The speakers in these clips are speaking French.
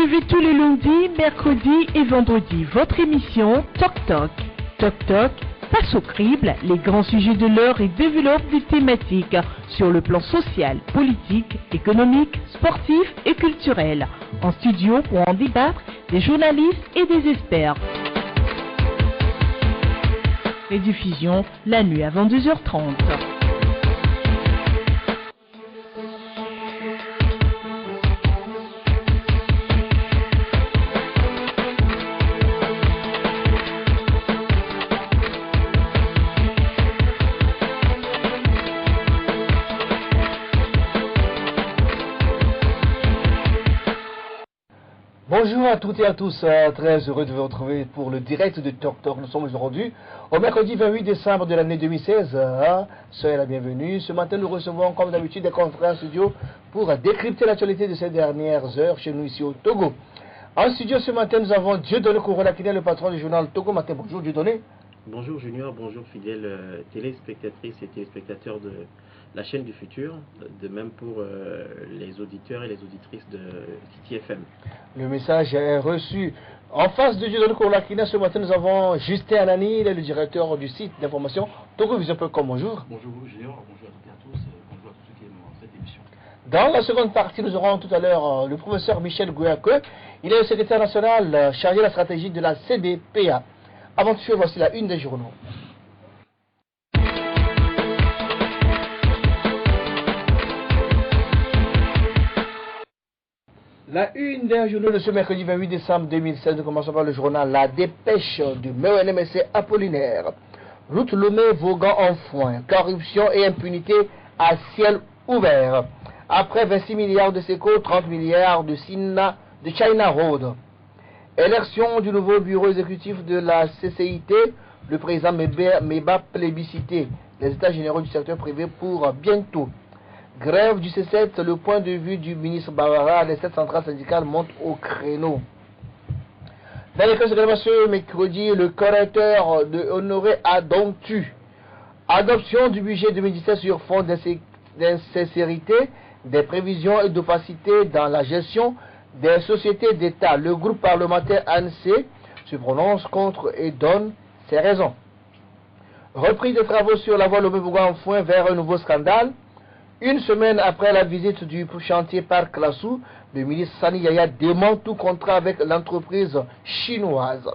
Suivez tous les lundis, mercredis et vendredis votre émission Toc Toc. Toc Toc passe au crible les grands sujets de l'heure et développe des thématiques sur le plan social, politique, économique, sportif et culturel. En studio pour en débattre des journalistes et des experts. Rediffusion la nuit à 22h30. Bonjour à toutes et à tous, très heureux de vous retrouver pour le direct de Toc Toc. Nous sommes aujourd'hui au mercredi 28 décembre de l'année 2016. Soyez la bienvenue. Ce matin, nous recevons comme d'habitude des confrères en studio pour décrypter l'actualité de ces dernières heures chez nous ici au Togo. En studio ce matin, nous avons Dieudonné Kourola qui est le patron du journal Togo Matin. Bonjour Dieudonné. Bonjour Junior, bonjour fidèles téléspectatrices et téléspectateurs de la chaîne du futur, de même pour les auditeurs et les auditrices de City FM. Le message est reçu. En face de Dieudonné Kourola ce matin, nous avons Justin Anani, il est le directeur du site d'information togovision.com. Bonjour. Bonjour Junior, bonjour à toutes et à tous, bonjour à tous ceux qui aiment cette émission. Dans la seconde partie, nous aurons tout à l'heure le professeur Michel Gouyaké. Il est le secrétaire national chargé de la stratégie de la CDPA. Avant de suivre, voici la une des journaux. La une des journaux de ce mercredi 28 décembre 2016, nous commençons par le journal La Dépêche du MENMC Apollinaire. Route Lomé-Vaughan en foin, corruption et impunité à ciel ouvert. Après 26 milliards de SECO, 30 milliards de China Road. Élection du nouveau bureau exécutif de la CCIT, le président Meba plébiscité les états généraux du secteur privé pour bientôt. Grève du C7, le point de vue du ministre Bavara, les 7 centrales syndicales montent au créneau. Dans les cas de ce mercredi, le correcteur de Honoré Adontu. Adoption du budget 2017 sur fond d'insincérité, des prévisions et d'opacité dans la gestion des sociétés d'État. Le groupe parlementaire ANC se prononce contre et donne ses raisons. Reprise des travaux sur la voie Lomé-Vaughan en foin vers un nouveau scandale. Une semaine après la visite du chantier Parc Lassou, le ministre Sani Yaya dément tout contrat avec l'entreprise chinoise.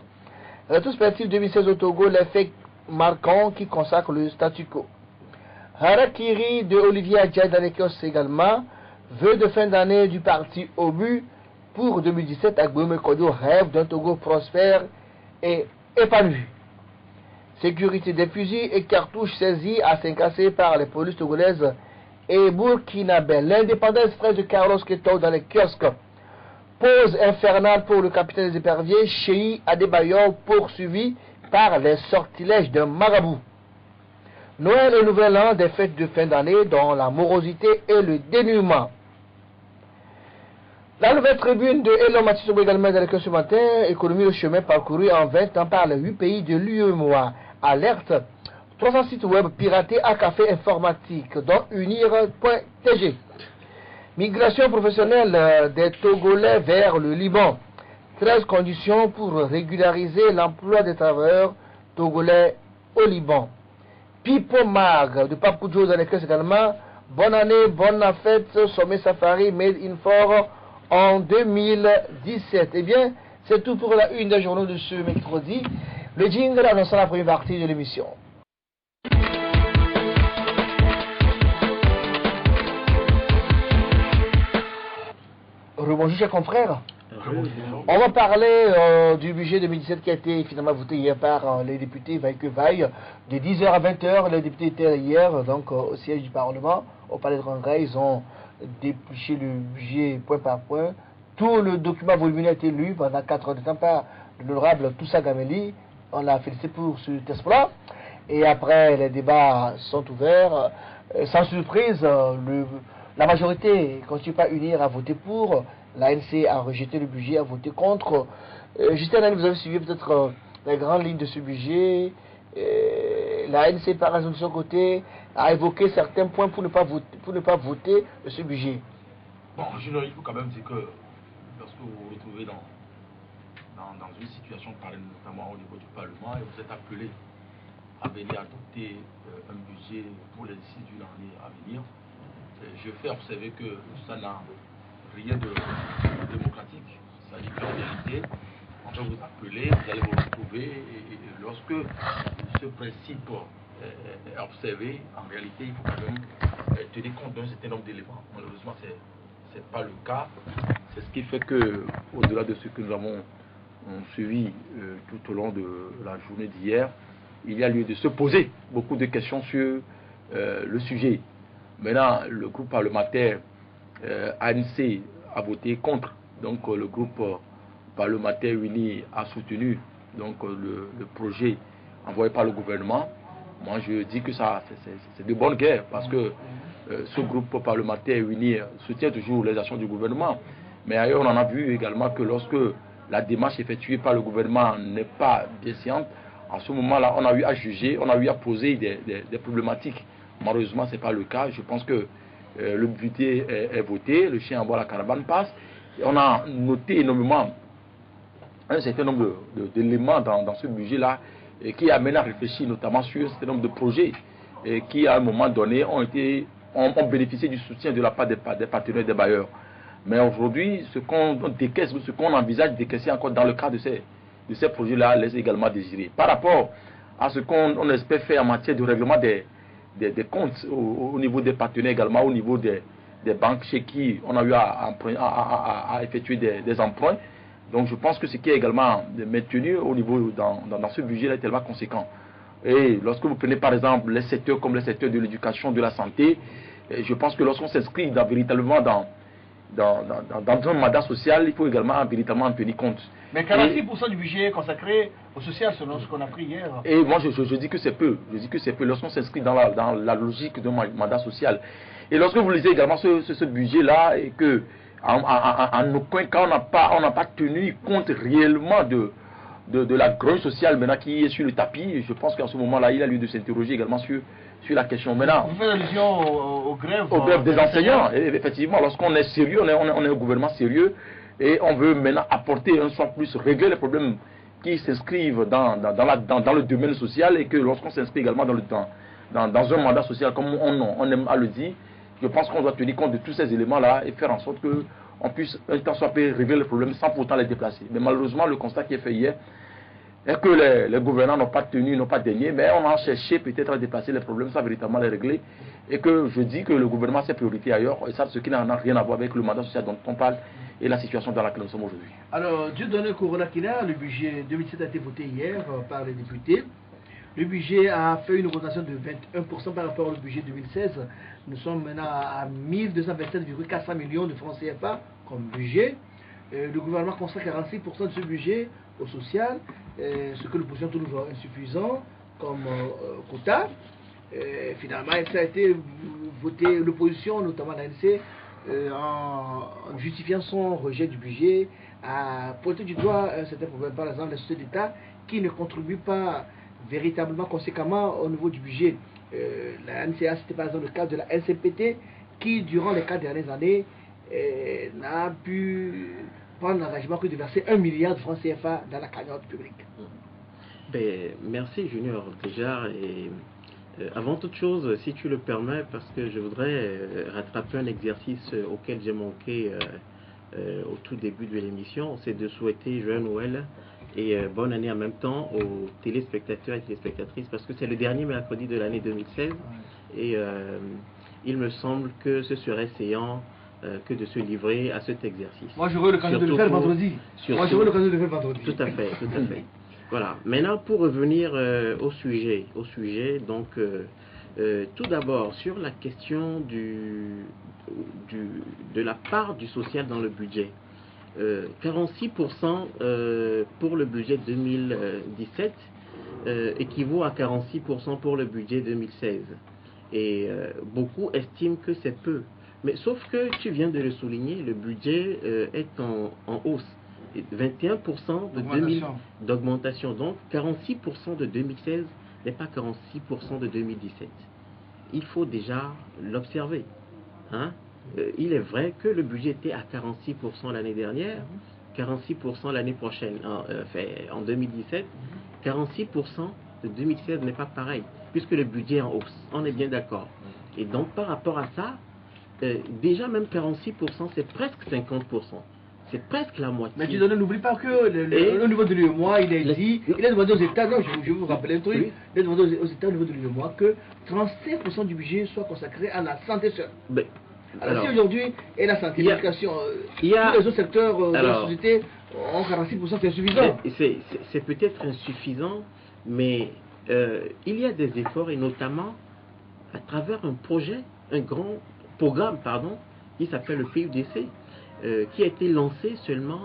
Rétrospective 2016 au Togo, les faits marquants qui consacrent le statu quo. Harakiri de Olivier Adjaye dans les kiosques également. Vœux de fin d'année du parti Obu pour 2017, Agboume Kodo rêve d'un Togo prospère et épanoui. Sécurité des fusils et cartouches saisis à Saint-Cassé par les polices togolaises et burkinabé. L'indépendance express de Carlos Keto dans les kiosques. Pause infernale pour le capitaine des éperviers, Cheyi Adebayor poursuivi par les sortilèges d'un marabout. Noël et Nouvel An, des fêtes de fin d'année dont la morosité et le dénuement. La nouvelle tribune de Elon Matissobo également dans le ce matin, économie au chemin parcouru en 20 ans par les 8 pays de l'UEMOA. Alerte, 300 sites web piratés à café informatique, dont unir.tg. Migration professionnelle des Togolais vers le Liban. 13 conditions pour régulariser l'emploi des travailleurs togolais au Liban. Pipo Mag de Papoujo dans les caisses également. Bonne année, bonne fête, sommet safari made in for en 2017. Eh bien, c'est tout pour la une des journaux de ce mercredi. Le jingle annonçant la première partie de l'émission. Rebonjour chers confrères. On va parler du budget 2017 qui a été finalement voté hier par les députés Vaille Vaille. De 10h à 20h, les députés étaient hier donc au siège du Parlement, au Palais de Congrès. Ils ont dépluché le budget point par point. Tout le document volumineux a été lu pendant 4 heures de temps par l'honorable Toussa Gameli. On l'a félicité pour cet exploit. Et après, les débats sont ouverts. Sans surprise, la majorité continue pas unir à voter pour. L'ANC a rejeté le budget, a voté contre. Justin, vous avez suivi peut-être les grandes lignes de ce budget. L'ANC, par exemple, de son côté, a évoqué certains points pour ne pas voter ce budget. Bon, il faut quand même dire que, parce que vous vous retrouvez dans une situation pareille, notamment au niveau du Parlement, et vous êtes appelé à venir adopter un budget pour l'exercice d'une année à venir. Je fais observer que ça n'a rien de démocratique. C'est-à-dire qu'en vérité, on va vous appeler, vous allez vous retrouver, et lorsque ce principe est observé, en réalité, il faut quand même tenir compte d'un certain nombre d'éléments. Malheureusement, ce n'est pas le cas. C'est ce qui fait que, au-delà de ce que nous avons suivi tout au long de la journée d'hier, il y a lieu de se poser beaucoup de questions sur le sujet. Maintenant, le groupe parlementaire ANC a voté contre. Donc, le groupe parlementaire uni a soutenu donc, le projet envoyé par le gouvernement. Moi, je dis que c'est de bonne guerre parce que ce groupe parlementaire uni soutient toujours les actions du gouvernement. Mais ailleurs, on en a vu également que lorsque la démarche effectuée par le gouvernement n'est pas bienséante, à ce moment-là, on a eu à juger, on a eu à poser des problématiques. Malheureusement, ce n'est pas le cas. Je pense que le budget est voté, le chien en bois, la caravane passe. Et on a noté énormément un certain nombre d'éléments dans ce budget-là qui amène à réfléchir notamment sur un certain nombre de projets qui, à un moment donné, ont bénéficié du soutien de la part des partenaires, des bailleurs. Mais aujourd'hui, ce qu'on décaisse, ce qu'on envisage de décaisser encore dans le cadre de ces projets-là laisse également désirer. Par rapport à ce qu'on espère faire en matière de règlement des comptes au niveau des partenaires également, au niveau des banques chez qui on a eu à effectuer des emprunts. Donc je pense que ce qui est également maintenu au niveau dans ce budget-là est tellement conséquent. Et lorsque vous prenez par exemple les secteurs comme le secteur de l'éducation, de la santé, je pense que lorsqu'on s'inscrit véritablement dans un mandat social, il faut également véritablement en tenir compte. Mais 46% du budget est consacré au social selon ce qu'on a pris hier. Et moi je dis que c'est peu. Je dis que c'est peu lorsqu'on s'inscrit dans la logique d'un mandat social. Et lorsque vous lisez également ce budget-là, et que en aucun cas on n'a pas tenu compte réellement de la grogne sociale maintenant qui est sur le tapis, je pense qu'à ce moment-là, il y a lieu de s'interroger également sur la question. Maintenant, vous faites allusion aux grèves des enseignants. Et effectivement, lorsqu'on est sérieux, on est un gouvernement sérieux et on veut maintenant apporter un soin plus, régler les problèmes qui s'inscrivent dans le domaine social, et que lorsqu'on s'inscrit également dans un mandat social, comme on aime à le dire, je pense qu'on doit tenir compte de tous ces éléments-là et faire en sorte qu'on puisse un temps soit peu régler les problèmes sans pourtant les déplacer. Mais malheureusement, le constat qui est fait hier est que les gouvernants n'ont pas tenu, n'ont pas daigné, mais on a cherché peut-être à déplacer les problèmes sans véritablement les régler. Et que je dis que le gouvernement a ses priorités ailleurs, et ça, ce qui n'a rien à voir avec le mandat social dont on parle et la situation dans laquelle nous sommes aujourd'hui. Alors, Dieudonné Corona-Kina, le budget 2017 a été voté hier par les députés. Le budget a fait une augmentation de 21% par rapport au budget 2016. Nous sommes maintenant à 1227,400 millions de francs CFA comme budget. Le gouvernement consacre 46% de ce budget au social, ce que nous pensions toujours insuffisant comme quota. Finalement, ça a été voté, l'opposition, notamment l'ANC, en justifiant son rejet du budget, à pointer du doigt un certain problème, par exemple la société d'État qui ne contribue pas véritablement conséquemment au niveau du budget. La NCA, c'était par exemple le cas de la LCPT qui, durant les 4 dernières années, n'a pu prendre l'engagement que de verser 1 milliard de francs CFA dans la cagnotte publique. Merci Junior, déjà. Et avant toute chose, si tu le permets, parce que je voudrais rattraper un exercice auquel j'ai manqué au tout début de l'émission, c'est de souhaiter joyeux Noël et bonne année en même temps aux téléspectateurs et téléspectatrices, parce que c'est le dernier mercredi de l'année 2016 et il me semble que ce serait séant que de se livrer à cet exercice. Moi j'aurai l'occasion de le faire vendredi. Tout à fait, tout à fait. Voilà. Maintenant, pour revenir au sujet, donc tout d'abord sur la question de la part du social dans le budget. 46% pour le budget 2017 équivaut à 46% pour le budget 2016. Et beaucoup estiment que c'est peu. Mais sauf que tu viens de le souligner, le budget est en hausse. 21% d'augmentation. Donc 46% de 2016 n'est pas 46% de 2017. Il faut déjà l'observer. Hein? Il est vrai que le budget était à 46% l'année dernière, 46% l'année prochaine, en 2017. 46% de 2016 n'est pas pareil, puisque le budget est en hausse. On est bien d'accord. Et donc, par rapport à ça, déjà même 46%, c'est presque 50%. C'est presque la moitié. Mais tu n'oublie pas que au niveau de l'UEMOA, il a demandé aux États, non, je vais vous rappeler un truc, oui. Il a demandé aux États au niveau de l'UEMOA que 35% du budget soit consacré à la santé seule. Alors, si aujourd'hui, et la santé, l'éducation, tous les autres secteurs de la société ont 46%, c'est insuffisant. C'est peut-être insuffisant, mais il y a des efforts, et notamment à travers un projet, un grand programme, qui s'appelle le PUDC. Qui a été lancé seulement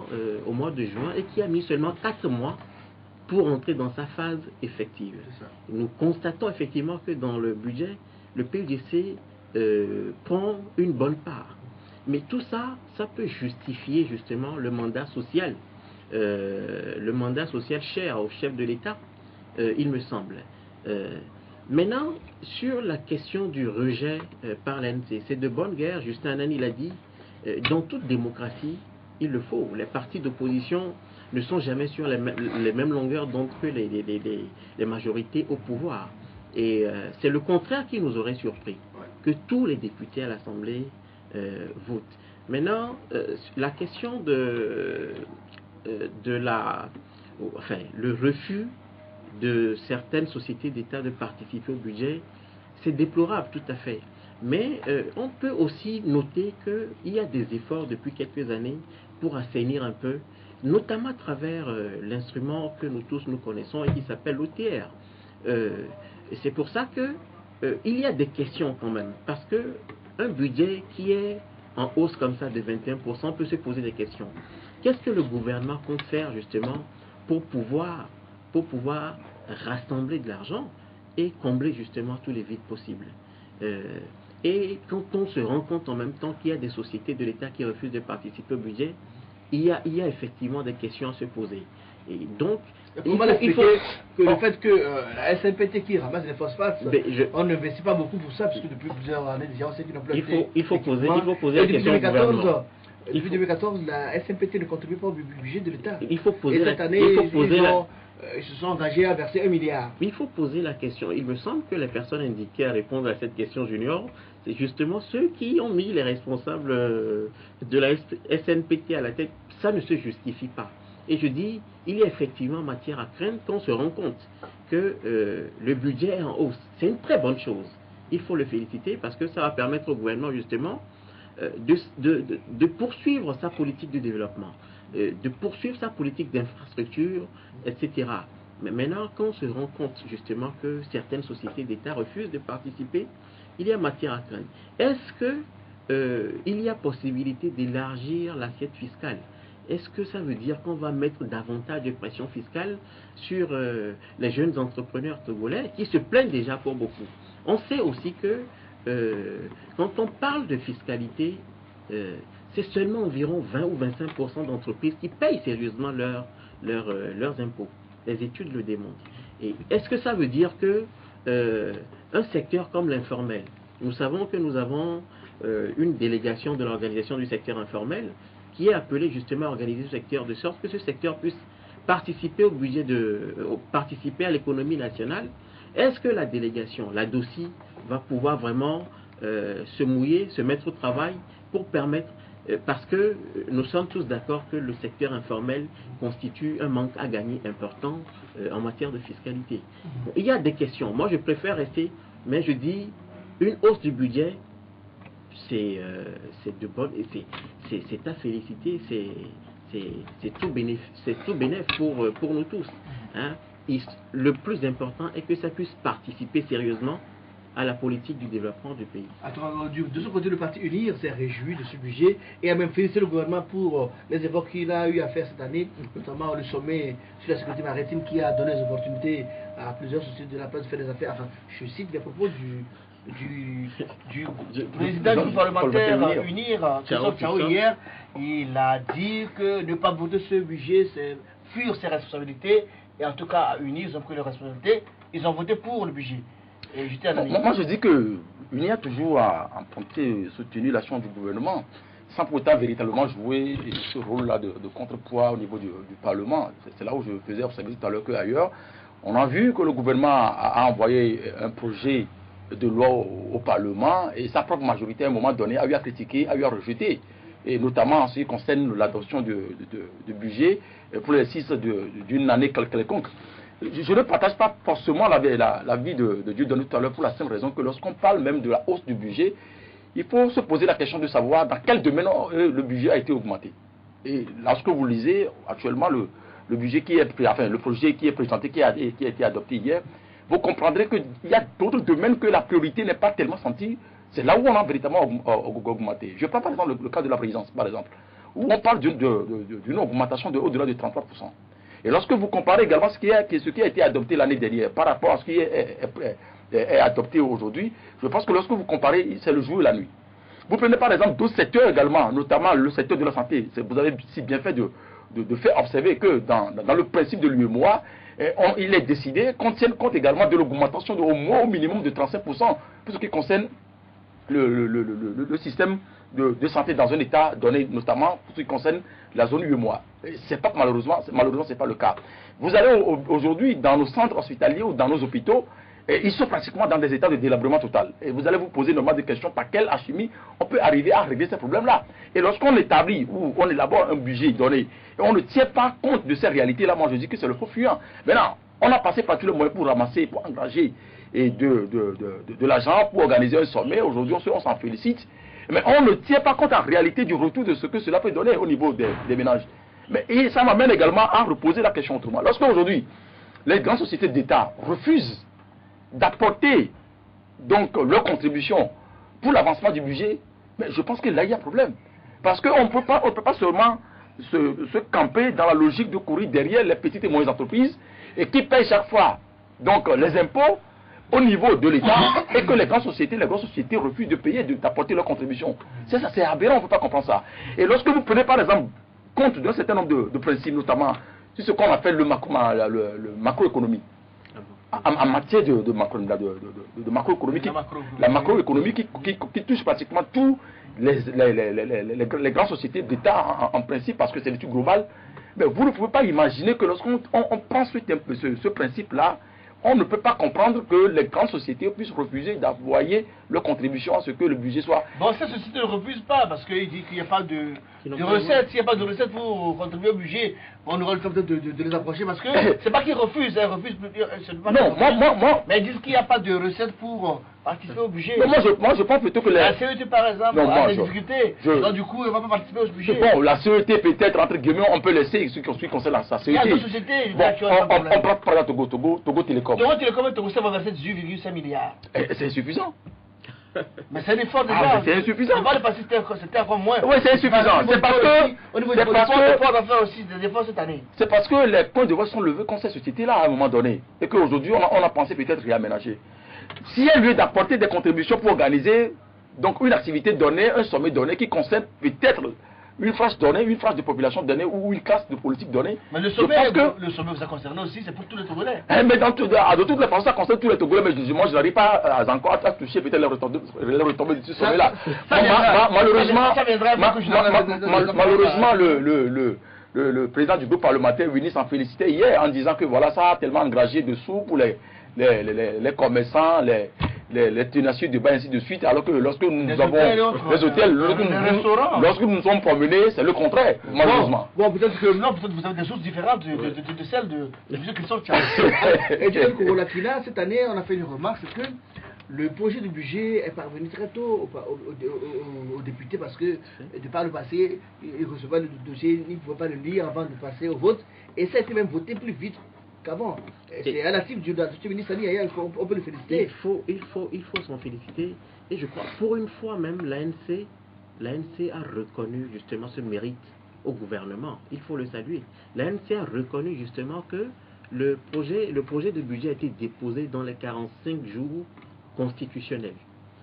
au mois de juin et qui a mis seulement 4 mois pour entrer dans sa phase effective. Nous constatons effectivement que dans le budget, le PUDC prend une bonne part. Mais tout ça, ça peut justifier justement le mandat social cher au chef de l'État, il me semble. Maintenant, sur la question du rejet par l'ANC, c'est de bonne guerre, Justin Anani l'a dit. Dans toute démocratie, il le faut. Les partis d'opposition ne sont jamais sur les mêmes longueurs d'onde que les majorités au pouvoir. Et c'est le contraire qui nous aurait surpris, que tous les députés à l'Assemblée votent. Maintenant, la question le refus de certaines sociétés d'État de participer au budget, c'est déplorable tout à fait. Mais on peut aussi noter qu'il y a des efforts depuis quelques années pour assainir un peu, notamment à travers l'instrument que nous tous nous connaissons et qui s'appelle l'OTR. C'est pour ça qu'il y a des questions quand même, parce qu'un budget qui est en hausse comme ça de 21% peut se poser des questions. Qu'est-ce que le gouvernement compte faire justement pour pouvoir rassembler de l'argent et combler justement tous les vides possibles? Et quand on se rend compte en même temps qu'il y a des sociétés de l'État qui refusent de participer au budget, il y a effectivement des questions à se poser. Et donc, il faut que le fait que la SNPT qui ramasse les phosphates, on n'investit pas beaucoup pour ça, parce que depuis plusieurs années déjà, on sait qu'ils n'ont plus il faut poser la question au gouvernement. Depuis 2014, la SNPT ne contribue pas au budget de l'État. Il faut poser et cette année, ils se sont engagés à verser 1 milliard. Il faut poser la question. Il me semble que les personnes indiquées à répondre à cette question junior, c'est justement ceux qui ont mis les responsables de la SNPT à la tête. Ça ne se justifie pas. Et je dis, il y a effectivement matière à craindre qu'on se rend compte que le budget est en hausse. C'est une très bonne chose. Il faut le féliciter parce que ça va permettre au gouvernement justement de poursuivre sa politique de développement, de poursuivre sa politique d'infrastructure, etc. Mais maintenant, quand on se rend compte justement que certaines sociétés d'État refusent de participer, il y a matière à craindre. Est-ce qu'il y a possibilité d'élargir l'assiette fiscale? Est-ce que ça veut dire qu'on va mettre davantage de pression fiscale sur les jeunes entrepreneurs togolais qui se plaignent déjà pour beaucoup? On sait aussi que quand on parle de fiscalité, c'est seulement environ 20 ou 25% d'entreprises qui payent sérieusement leurs impôts. Les études le démontrent. Et est-ce que ça veut dire que un secteur comme l'informel, nous savons que nous avons une délégation de l'organisation du secteur informel qui est appelée justement à organiser ce secteur de sorte que ce secteur puisse participer au budget participer à l'économie nationale. Est-ce que la délégation, la DOCI, va pouvoir vraiment se mouiller, se mettre au travail pour permettre, parce que nous sommes tous d'accord que le secteur informel constitue un manque à gagner important en matière de fiscalité. Bon, il y a des questions. Moi, je préfère rester, mais je dis, une hausse du budget, c'est de bonne, c'est à féliciter, c'est tout bénéf pour nous tous. Hein. Le plus important est que ça puisse participer sérieusement à la politique du développement du pays. De ce côté, le parti UNIR s'est réjoui de ce budget et a même félicité le gouvernement pour les efforts qu'il a eu à faire cette année, notamment le sommet sur la sécurité maritime qui a donné des opportunités à plusieurs sociétés de la place de faire des affaires. Enfin, je cite les propos du président du groupe parlementaire UNIR, Christophe Tchao, hier. Il a dit que ne pas voter ce budget, c'est fuir ses responsabilités. Et en tout cas, à UNIR, ils ont pris leurs responsabilités. Ils ont voté pour le budget. Moi, je dis que l'UNIR a toujours emprunté, soutenu l'action du gouvernement. sans pour autant véritablement jouer ce rôle-là de contrepoids au niveau du Parlement. C'est là où je faisais observer tout à l'heure qu'ailleurs, on a vu que le gouvernement a envoyé un projet de loi au Parlement et sa propre majorité à un moment donné a eu à critiquer, a eu à rejeter, et notamment en ce qui concerne l'adoption de budget pour l'exercice d'une année quelconque. Je ne partage pas forcément l'avis de Dieu donné tout à l'heure pour la simple raison que lorsqu'on parle même de la hausse du budget, il faut se poser la question de savoir dans quel domaine le budget a été augmenté. Et lorsque vous lisez actuellement le budget qui est, enfin le projet qui est présenté, qui a été adopté hier, vous comprendrez qu'il y a d'autres domaines que la priorité n'est pas tellement sentie. C'est là où on a véritablement augmenté. Je prends par exemple le cas de la présidence, par exemple, où on parle d'une augmentation de au-delà de 33%. Et lorsque vous comparez également ce qui a été adopté l'année dernière par rapport à ce qui est adopté aujourd'hui, je pense que lorsque vous comparez, c'est le jour et la nuit. Vous prenez par exemple d'autres secteurs également, notamment le secteur de la santé. Vous avez si bien fait de faire observer que dans le principe de l'UEMOA, il est décidé qu'on tienne compte également de l'augmentation au moins au minimum de 35% pour ce qui concerne le système de santé dans un état donné, notamment pour ce qui concerne la zone UEMOA. C'est pas malheureusement, c'est pas le cas. Vous allez aujourd'hui dans nos centres hospitaliers ou dans nos hôpitaux, et ils sont pratiquement dans des états de délabrement total. Et vous allez vous poser normalement des questions par quelle alchimie on peut arriver à régler ces problèmes-là. Et lorsqu'on établit ou on élabore un budget donné, et on ne tient pas compte de ces réalités-là, moi je dis que c'est le faux fuyant. Maintenant, on a passé par tous les moyens pour ramasser, pour engager de l'argent pour organiser un sommet. Aujourd'hui, on s'en félicite. Mais on ne tient pas compte en réalité du retour de ce que cela peut donner au niveau des ménages. Et ça m'amène également à reposer la question autrement. Lorsque aujourd'hui, les grandes sociétés d'État refusent d'apporter donc leur contribution pour l'avancement du budget, mais je pense que là il y a problème. Parce qu'on ne peut pas seulement se camper dans la logique de courir derrière les petites et moyennes entreprises et qui payent chaque fois donc les impôts au niveau de l'État et que les grosses sociétés refusent de payer, d'apporter leur contribution. C'est ça, c'est aberrant, on ne peut pas comprendre ça. Et lorsque vous prenez par exemple compte d'un certain nombre de principes, notamment sur ce qu'on appelle le macroéconomie, en matière de macroéconomie, la macroéconomie qui touche pratiquement tous les grandes sociétés d'État en principe, parce que c'est l'étude globale, mais vous ne pouvez pas imaginer que lorsqu'on prend ce principe-là, on ne peut pas comprendre que les grandes sociétés puissent refuser d'envoyer leur contribution à ce que le budget soit... Bon, cette société ne refuse pas parce qu'il dit qu'il n'y a pas de recettes. S'il n'y a pas de recettes pour contribuer au budget, on aura le temps de les approcher parce que c'est pas qu'ils refusent, ils refusent. Non, moi... Mais ils disent qu'il n'y a pas de recettes pour participer au budget. Non, moi je pense plutôt que la CET par exemple a des difficultés. Donc du coup, elle ne va pas participer au budget. Bon, la CET peut-être, entre guillemets, on peut laisser ce qui concerne la CET. Il y a d'autres sociétés. Bon, on prend par exemple Togo Télécom. Togo Télécom et Togo ça va verser 18,5 milliards. C'est insuffisant. Mais c'est un effort déjà. C'est insuffisant. On va le passer, c'était encore moins. Oui, c'est insuffisant. C'est parce que... Au niveau des efforts à faire aussi des efforts cette année. C'est parce que les points de vote sont levés contre cette société-là à un moment donné. Et qu'aujourd'hui, on a pensé peut-être réaménager. S'il y a lieu d'apporter des contributions pour organiser donc une activité donnée, un sommet donné qui concerne peut-être une frange donnée, une frange de population donnée ou une classe de politique donnée. Mais le sommet vous a concerné aussi, c'est pour tous les Togolais. Mais de toutes les façons, ça concerne tous les Togolais, mais moi je n'arrive pas encore à toucher peut-être les retombées de ce sommet-là. Malheureusement, le président du groupe parlementaire Winnie s'en félicitait hier en disant que voilà, ça a tellement engagé de sous pour les commerçants, les tenaciers de bain, ainsi de suite, alors que lorsque nous avons les hôtels, lorsque nous nous sommes promenés, c'est le contraire, malheureusement. Bon, peut-être que non, peut-être que vous avez des sources différentes de celles de ceux qui sont Et du coup, cette année, on a fait une remarque, c'est que le projet de budget est parvenu très tôt aux députés parce que de par le passé, ils recevaient le dossier, ils ne pouvaient pas le lire avant de passer au vote, et ça a été même voté plus vite qu'avant. C'est à la cible du ministre hier, on peut le féliciter. Il faut s'en féliciter. Et je crois, pour une fois même, l'ANC a reconnu justement ce mérite au gouvernement. Il faut le saluer. L'ANC a reconnu justement que le projet de budget a été déposé dans les 45 jours constitutionnels.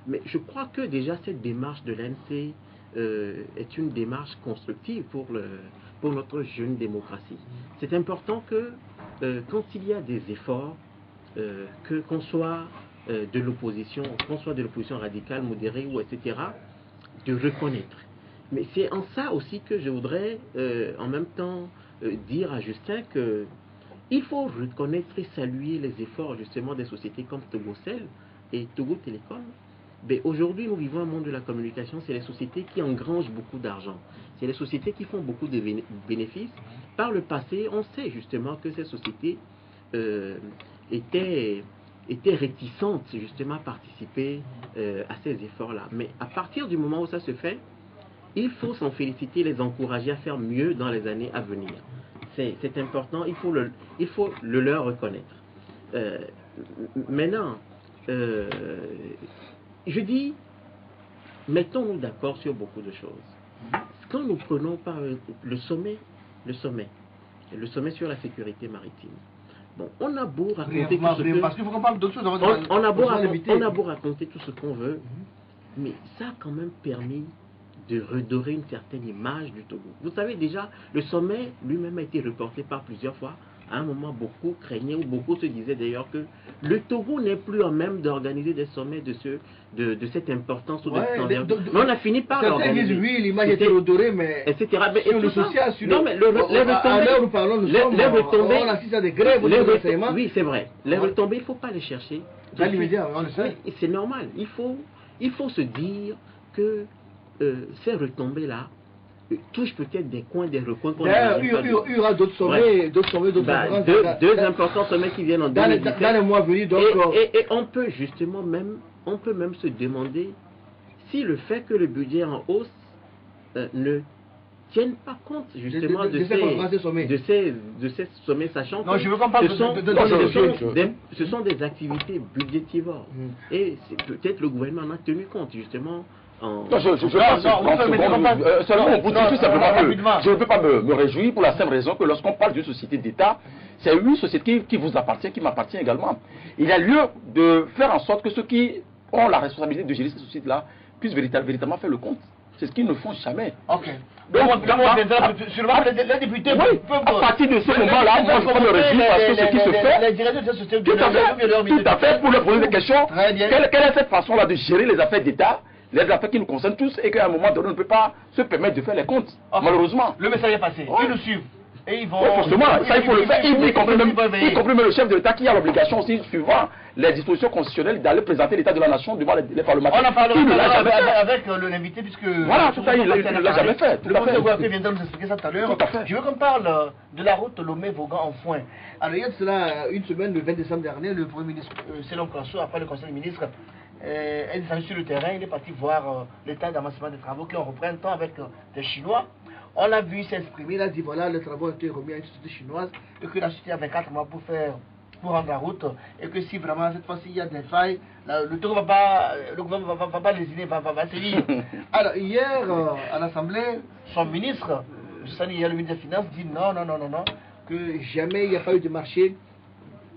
Mais je crois que déjà cette démarche de l'ANC est une démarche constructive pour notre jeune démocratie. C'est important que quand il y a des efforts, qu'on soit de l'opposition radicale, modérée ou etc., de reconnaître. Mais c'est en ça aussi que je voudrais en même temps dire à Justin que il faut reconnaître et saluer les efforts justement des sociétés comme Togocel et Togo Télécom. Mais aujourd'hui, nous vivons un monde de la communication, c'est les sociétés qui engrangent beaucoup d'argent. C'est les sociétés qui font beaucoup de bénéfices. Par le passé, on sait justement que ces sociétés étaient réticentes justement à participer à ces efforts-là. Mais à partir du moment où ça se fait, il faut s'en féliciter, les encourager à faire mieux dans les années à venir. C'est important, il faut le leur reconnaître. Maintenant, je dis, mettons-nous d'accord sur beaucoup de choses. Quand nous prenons par le sommet sur la sécurité maritime, bon, on a beau raconter tout ce que... Parce qu'il faut qu'on parle d'autres choses. On a beau raconter tout ce qu'on veut, mais ça a quand même permis de redorer une certaine image du Togo. Vous savez déjà, le sommet lui-même a été reporté par plusieurs fois. À un moment, beaucoup craignaient, ou beaucoup se disaient d'ailleurs que le Togo n'est plus en même d'organiser des sommets de cette importance ou de cette envergure. Mais on a fini par l'organiser. Certains disent oui, l'image était redorée, mais etc. Sur le social, sur non, mais les retombées, on assiste à des grèves, oui, c'est vrai. Les retombées, il ne faut pas les chercher. C'est normal. Il faut se dire que ces retombées-là touchent peut-être des coins, des recoins qu'on a. Il y aura d'autres sommets, deux importants sommets qui viennent en 2017. Dans les mois venus, donc. Et on peut justement même se demander si le fait que le budget est en hausse ne tienne pas compte justement de ces sommets, sachant que ce sont des activités budgétivores. Et peut-être le gouvernement en a tenu compte justement. Non, je ne peux pas me réjouir pour la simple raison que lorsqu'on parle d'une société d'État, c'est une société qui vous appartient, qui m'appartient également. Il y a lieu de faire en sorte que ceux qui ont la responsabilité de gérer cette société-là puissent véritablement faire le compte. C'est ce qu'ils ne font jamais. Ok. Donc, à partir de ce moment-là, moi je peux me réjouir parce que ce qui se fait, tout à fait, pour leur poser des questions, quelle est cette façon-là de gérer les affaires d'État, les affaires qui nous concernent tous, et qu'à un moment donné, on ne peut pas se permettre de faire les comptes, malheureusement. Le message est passé, ils le suivent. Et ils vont... Oui, forcément, ça il faut le faire, y compris même le chef de l'État qui a l'obligation aussi, suivant les dispositions constitutionnelles, d'aller présenter l'État de la nation devant les parlementaires. On en parlera avec l'invité, puisque... Voilà, tout ça, il ne l'a jamais fait. Le professeur Gouaké viendra nous expliquer ça tout à l'heure. Je veux qu'on parle de la route Lomé-Vogan en foin. Alors, il y a de cela une semaine, le 20 décembre dernier, le Premier ministre, Selon Kanso, après le Conseil des ministres, est descendu sur le terrain, il est parti voir l'état d'avancement des travaux qui ont repris un temps avec des Chinois. On l'a vu s'exprimer, il a dit voilà, les travaux ont été remis à une société chinoise et que la société a 24 mois pour rendre la route et que si vraiment cette fois-ci il y a des failles, le gouvernement va pas lésiner, va sévir. Alors hier à l'Assemblée, son ministre, le ministre des Finances, dit non, que jamais il n'y a pas eu de marché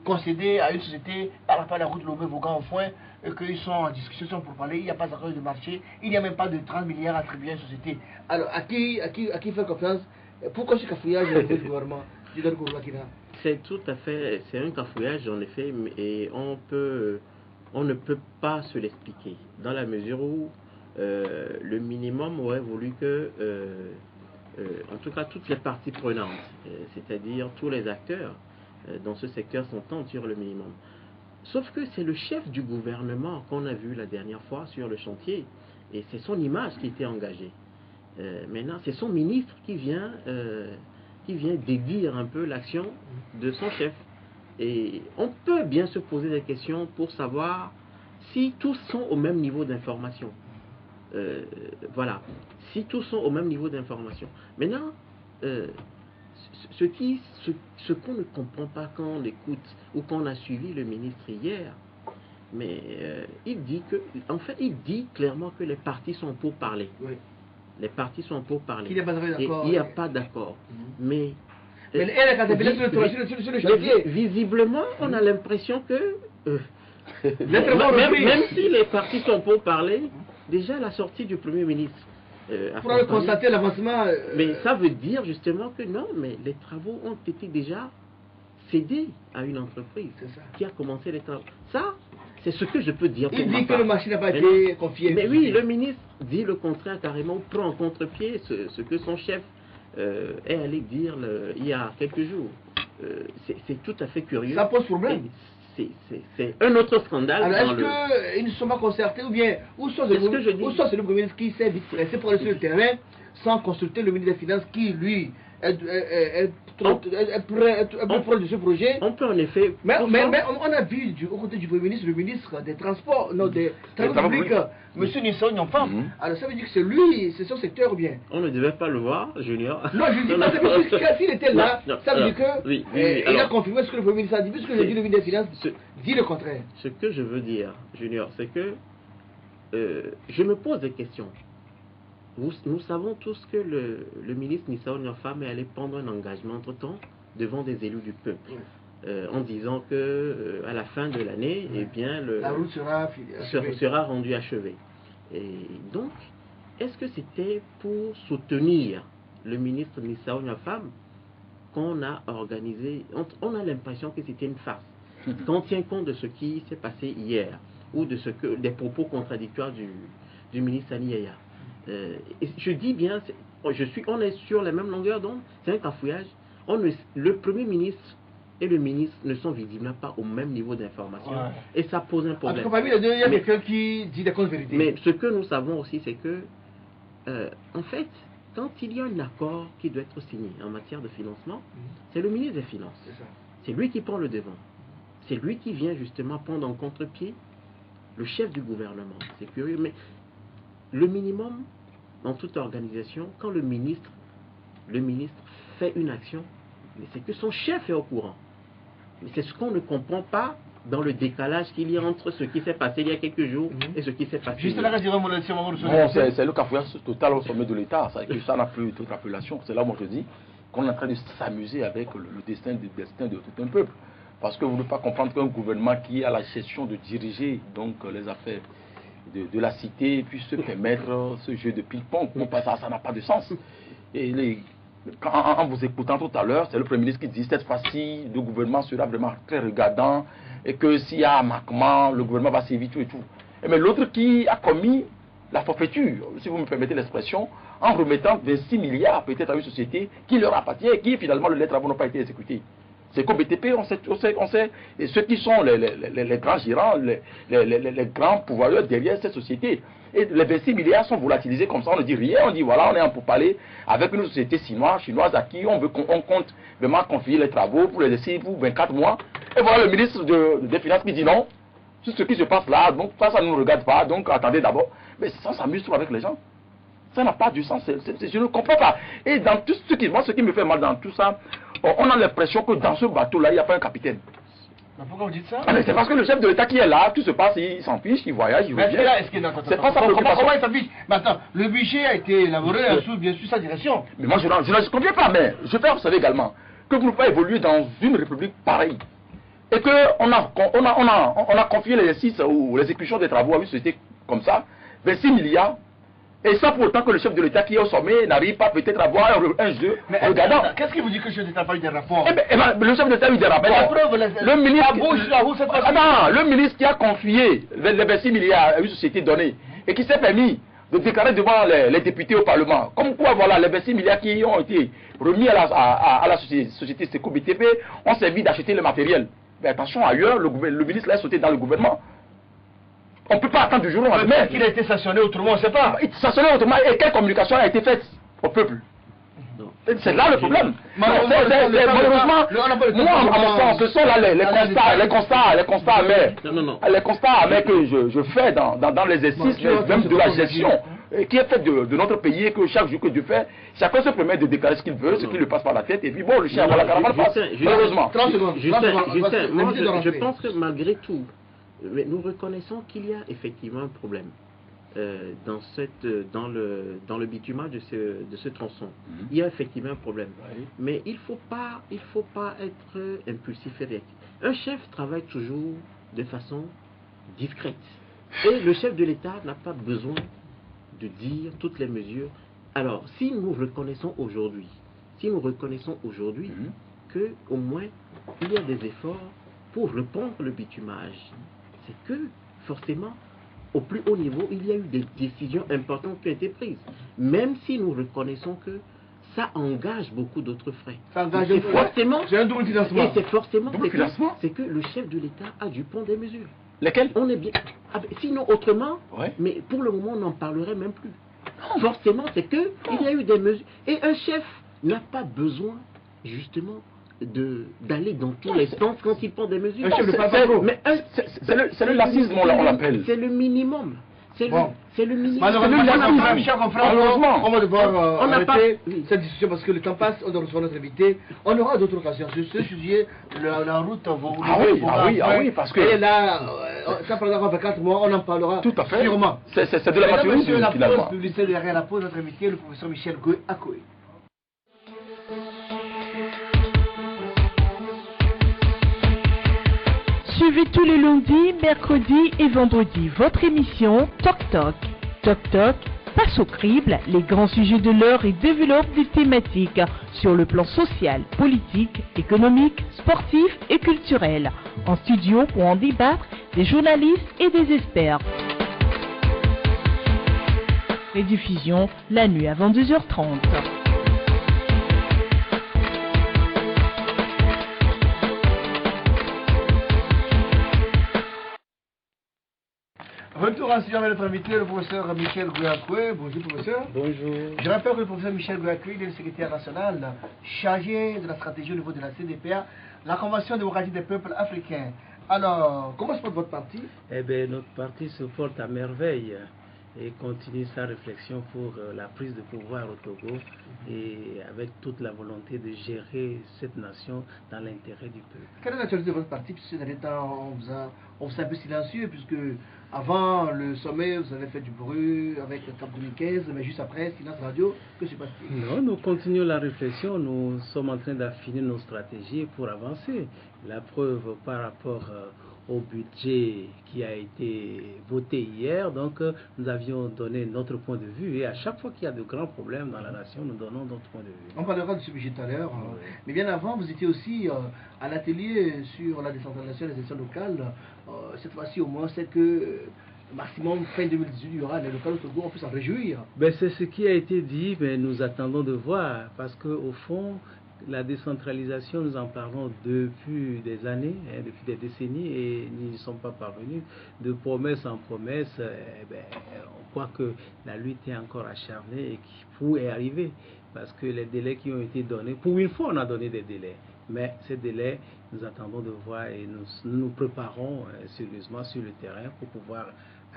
concédé à une société par rapport à la route Lomé-Vogan en foin et qu'ils sont en discussion pour parler, il n'y a pas encore eu de marché, il n'y a même pas de 30 milliards attribués à une société. Alors à qui faire confiance? Pourquoi ce cafouillage du gouvernement? C'est tout à fait, c'est un cafouillage en effet, et on ne peut pas se l'expliquer, dans la mesure où le minimum aurait voulu que, en tout cas toutes les parties prenantes, c'est-à-dire tous les acteurs dans ce secteur s'entendent sur le minimum. Sauf que c'est le chef du gouvernement qu'on a vu la dernière fois sur le chantier, et c'est son image qui était engagée. Maintenant, c'est son ministre qui vient dédire un peu l'action de son chef. Et on peut bien se poser des questions pour savoir si tous sont au même niveau d'information. Voilà, si tous sont au même niveau d'information. Maintenant, ce qu'on ne comprend pas quand on écoute ou quand on a suivi le ministre hier, mais il dit clairement que les partis sont pour parler. Oui. Les partis sont pour parler. Il n'y a pas d'accord. Mais visiblement, on a l'impression que même si les partis sont pour parler, déjà la sortie du Premier ministre pour constater l'avancement. Mais ça veut dire justement que non, mais les travaux ont été déjà cédés à une entreprise qui a commencé les travaux. Ça, C'est ce que je peux dire. Il dit que le marché n'a pas été confié. Mais oui, le ministre dit le contraire carrément, prend en contre-pied ce que son chef est allé dire il y a quelques jours. C'est tout à fait curieux. Ça pose problème. C'est un autre scandale. Alors est-ce qu'ils ne sont pas concertés ou bien où sont c'est le Premier ministre qui s'est vite pressé pour aller sur le terrain sans consulter le ministre des Finances qui lui est proche de ce projet? On peut en effet. Mais on a vu au côté du Premier ministre, le ministre des Transports, non, des Travaux publics, M. Nissao Nyampham. Alors ça veut dire que c'est lui, c'est son secteur ou bien? On ne devait pas le voir, Junior. Non, je dis pas, c'est parce que s'il était là, ça veut dire que il a confirmé ce que le Premier ministre a dit, puisque le ministre des Finances dit le contraire. Ce que je veux dire, Junior, c'est que je me pose des questions. Nous savons tous que le ministre Nissao Nyampham est allé prendre un engagement entre-temps devant des élus du peuple, en disant que à la fin de l'année, eh bien, la route sera rendue achevée. Et donc, est-ce que c'était pour soutenir le ministre Nissao Nyampham qu'on a organisé? On a l'impression que c'était une farce. Quand on tient compte de ce qui s'est passé hier, ou des propos contradictoires du ministre Sani Yaya. Je dis bien, on est sur la même longueur d'onde, c'est un cafouillage. Le Premier ministre et le ministre ne sont visiblement pas au même niveau d'information. Ouais. Et ça pose un problème. En tout cas, parmi les deux, il y a quelqu'un qui dit des causes vérités. Mais ce que nous savons aussi, c'est que, en fait, quand il y a un accord qui doit être signé en matière de financement, c'est le ministre des Finances. C'est lui qui prend le devant. C'est lui qui vient justement prendre en contre-pied le chef du gouvernement. C'est curieux, mais le minimum dans toute organisation, quand le ministre fait une action, c'est que son chef est au courant. Mais c'est ce qu'on ne comprend pas dans le décalage qu'il y a entre ce qui s'est passé il y a quelques jours et ce qui s'est passé. Juste là, c'est le cafouillage total au sommet de l'État. Ça n'a plus toute appellation. C'est là où je dis qu'on est en train de s'amuser avec le destin de tout un peuple. Parce que vous ne pouvez pas comprendre qu'un gouvernement qui a la gestion de diriger donc les affaires de la cité puisse se permettre ce jeu de ping-pong. Ça n'a pas de sens. Et en vous écoutant tout à l'heure, c'est le Premier ministre qui dit cette fois-ci, le gouvernement sera vraiment très regardant et que s'il y a un manquement, le gouvernement va sévir tout et tout. Mais l'autre qui a commis la forfaiture, si vous me permettez l'expression, en remettant 26 milliards peut-être à une société qui leur appartient et qui finalement les travaux n'ont pas été exécutés. C'est qu'au BTP, on sait et ceux qui sont les grands gérants, les grands pouvoirs derrière cette société. Et les 26 milliards sont volatilisés comme ça, on ne dit rien, on dit voilà, on est en pourparlers avec une société chinoise à qui on compte vraiment confier les travaux pour les laisser pour 24 mois. Et voilà le ministre des Finances qui dit non, tout ce qui se passe là, donc ça ne nous regarde pas, donc attendez d'abord. Mais ça s'amuse trop avec les gens. Ça n'a pas du sens, je ne comprends pas. Et dans tout ce qui me fait mal dans tout ça, on a l'impression que dans ce bateau-là, il n'y a pas un capitaine. Mais pourquoi vous dites ça? C'est parce que le chef de l'État qui est là, tout se passe, il s'en fiche, il voyage, il revient. C'est pas sa préoccupation. Comment il s'en fiche? Mais attends, le budget a été élaboré sous bien sûr sa direction. Mais moi je ne comprends pas, mais je fais observer également que vous ne pouvez pas évoluer dans une république pareille. Et qu'on a confié l'exercice ou l'exécution des travaux à une société comme ça, 26 milliards. Et ça pour autant que le chef de l'État qui est au sommet n'arrive pas peut-être à avoir un jeu regardant. Qu'est-ce qui vous dit que le chef d'État n'a pas eu des rapports? Le chef d'État a eu des rapports. Le ministre qui a confié les 26 milliards à une société donnée et qui s'est permis de déclarer devant les députés au Parlement, comme quoi voilà, les 26 milliards qui ont été remis à la société Seco BTP ont servi d'acheter le matériel. Mais attention, ailleurs, le ministre l'a sauté dans le gouvernement. On ne peut pas attendre du jour au lendemain. Il a été sanctionné autrement, on ne sait pas. Sanctionné autrement, et quelle communication a été faite au peuple? C'est là le problème. Malheureusement, moi, à mon sens, ce sont là les constats amers que je fais dans l'exercice même de la gestion qui est faite de notre pays et que chaque jour que Dieu fait, chacun se permet de déclarer ce qu'il veut, ce qui lui passe par la tête, et puis bon, le chien à la caravane passe. Malheureusement. Je pense que malgré tout, mais nous reconnaissons qu'il y a effectivement un problème dans le bitumage de ce tronçon. Il y a effectivement un problème. Mais il faut pas être impulsif et réactif. Un chef travaille toujours de façon discrète. Et le chef de l'État n'a pas besoin de dire toutes les mesures. Alors, si nous reconnaissons aujourd'hui que au moins il y a des efforts pour reprendre le bitumage, c'est que forcément, au plus haut niveau, il y a eu des décisions importantes qui ont été prises. Même si nous reconnaissons que ça engage beaucoup d'autres frais. Ça engage forcément. J'ai un double financement. Et c'est forcément. C'est que le chef de l'État a dû prendre des mesures. Lesquelles? On est bien. Sinon, autrement, mais pour le moment, on n'en parlerait même plus. Forcément, c'est que il y a eu des mesures. Et un chef n'a pas besoin, justement, d'aller dans tous les sens quand il prend des mesures. C'est le lacisme, on l'appelle. C'est le minimum. C'est le minimum. Malheureusement, on va devoir arrêter cette discussion parce que le temps passe, on doit recevoir notre invité. On aura d'autres occasions. Sur ce sujet, la route va oui, parce que... Et là, ça prendra 24 mois, on en parlera tout à fait. Sûrement. C'est de la maturité. La pause publicitaire derrière la pause, notre invité, le professeur Michel Goué-Akoué. Suivez tous les lundis, mercredis et vendredis votre émission Toc Toc. Toc Toc passe au crible les grands sujets de l'heure et développe des thématiques sur le plan social, politique, économique, sportif et culturel. En studio pour en débattre des journalistes et des experts. Rediffusion la nuit à 22h30. Retour en studio avec notre invité, le professeur Michel Goué-Akoué. Bonjour professeur. Bonjour. Je rappelle que le professeur Michel Goué-Akoué est le secrétaire national chargé de la stratégie au niveau de la CDPA, la Convention démocratique des peuples africains. Alors, comment se porte votre parti? Eh bien, notre parti se porte à merveille et continue sa réflexion pour la prise de pouvoir au Togo et avec toute la volonté de gérer cette nation dans l'intérêt du peuple. Quelle est l'actualité de votre parti? Puisque ces derniers temps, on vous a un peu silencieux, puisque avant le sommet, vous avez fait du bruit avec le CAP 2015, mais juste après, silence radio, que se passe-t-il? Non, nous continuons la réflexion, nous sommes en train d'affiner nos stratégies pour avancer. La preuve par rapport au budget qui a été voté hier, donc nous avions donné notre point de vue et à chaque fois qu'il y a de grands problèmes dans la nation, nous donnons notre point de vue. On parlera de ce budget tout à l'heure, mais bien avant, vous étiez aussi à l'atelier sur la décentralisation des élections locales. Cette fois-ci au moins, c'est que maximum fin 2018, il y aura les locales au Togo, on peut s'en réjouir. Ben, c'est ce qui a été dit, mais nous attendons de voir, parce qu'au fond, la décentralisation, nous en parlons depuis des années, depuis des décennies, et nous n'y sommes pas parvenus. De promesse en promesse, on croit que la lutte est encore acharnée et qu'il faut y arriver, parce que les délais qui ont été donnés, pour une fois on a donné des délais, mais ces délais, nous attendons de voir et nous préparons sérieusement sur le terrain pour pouvoir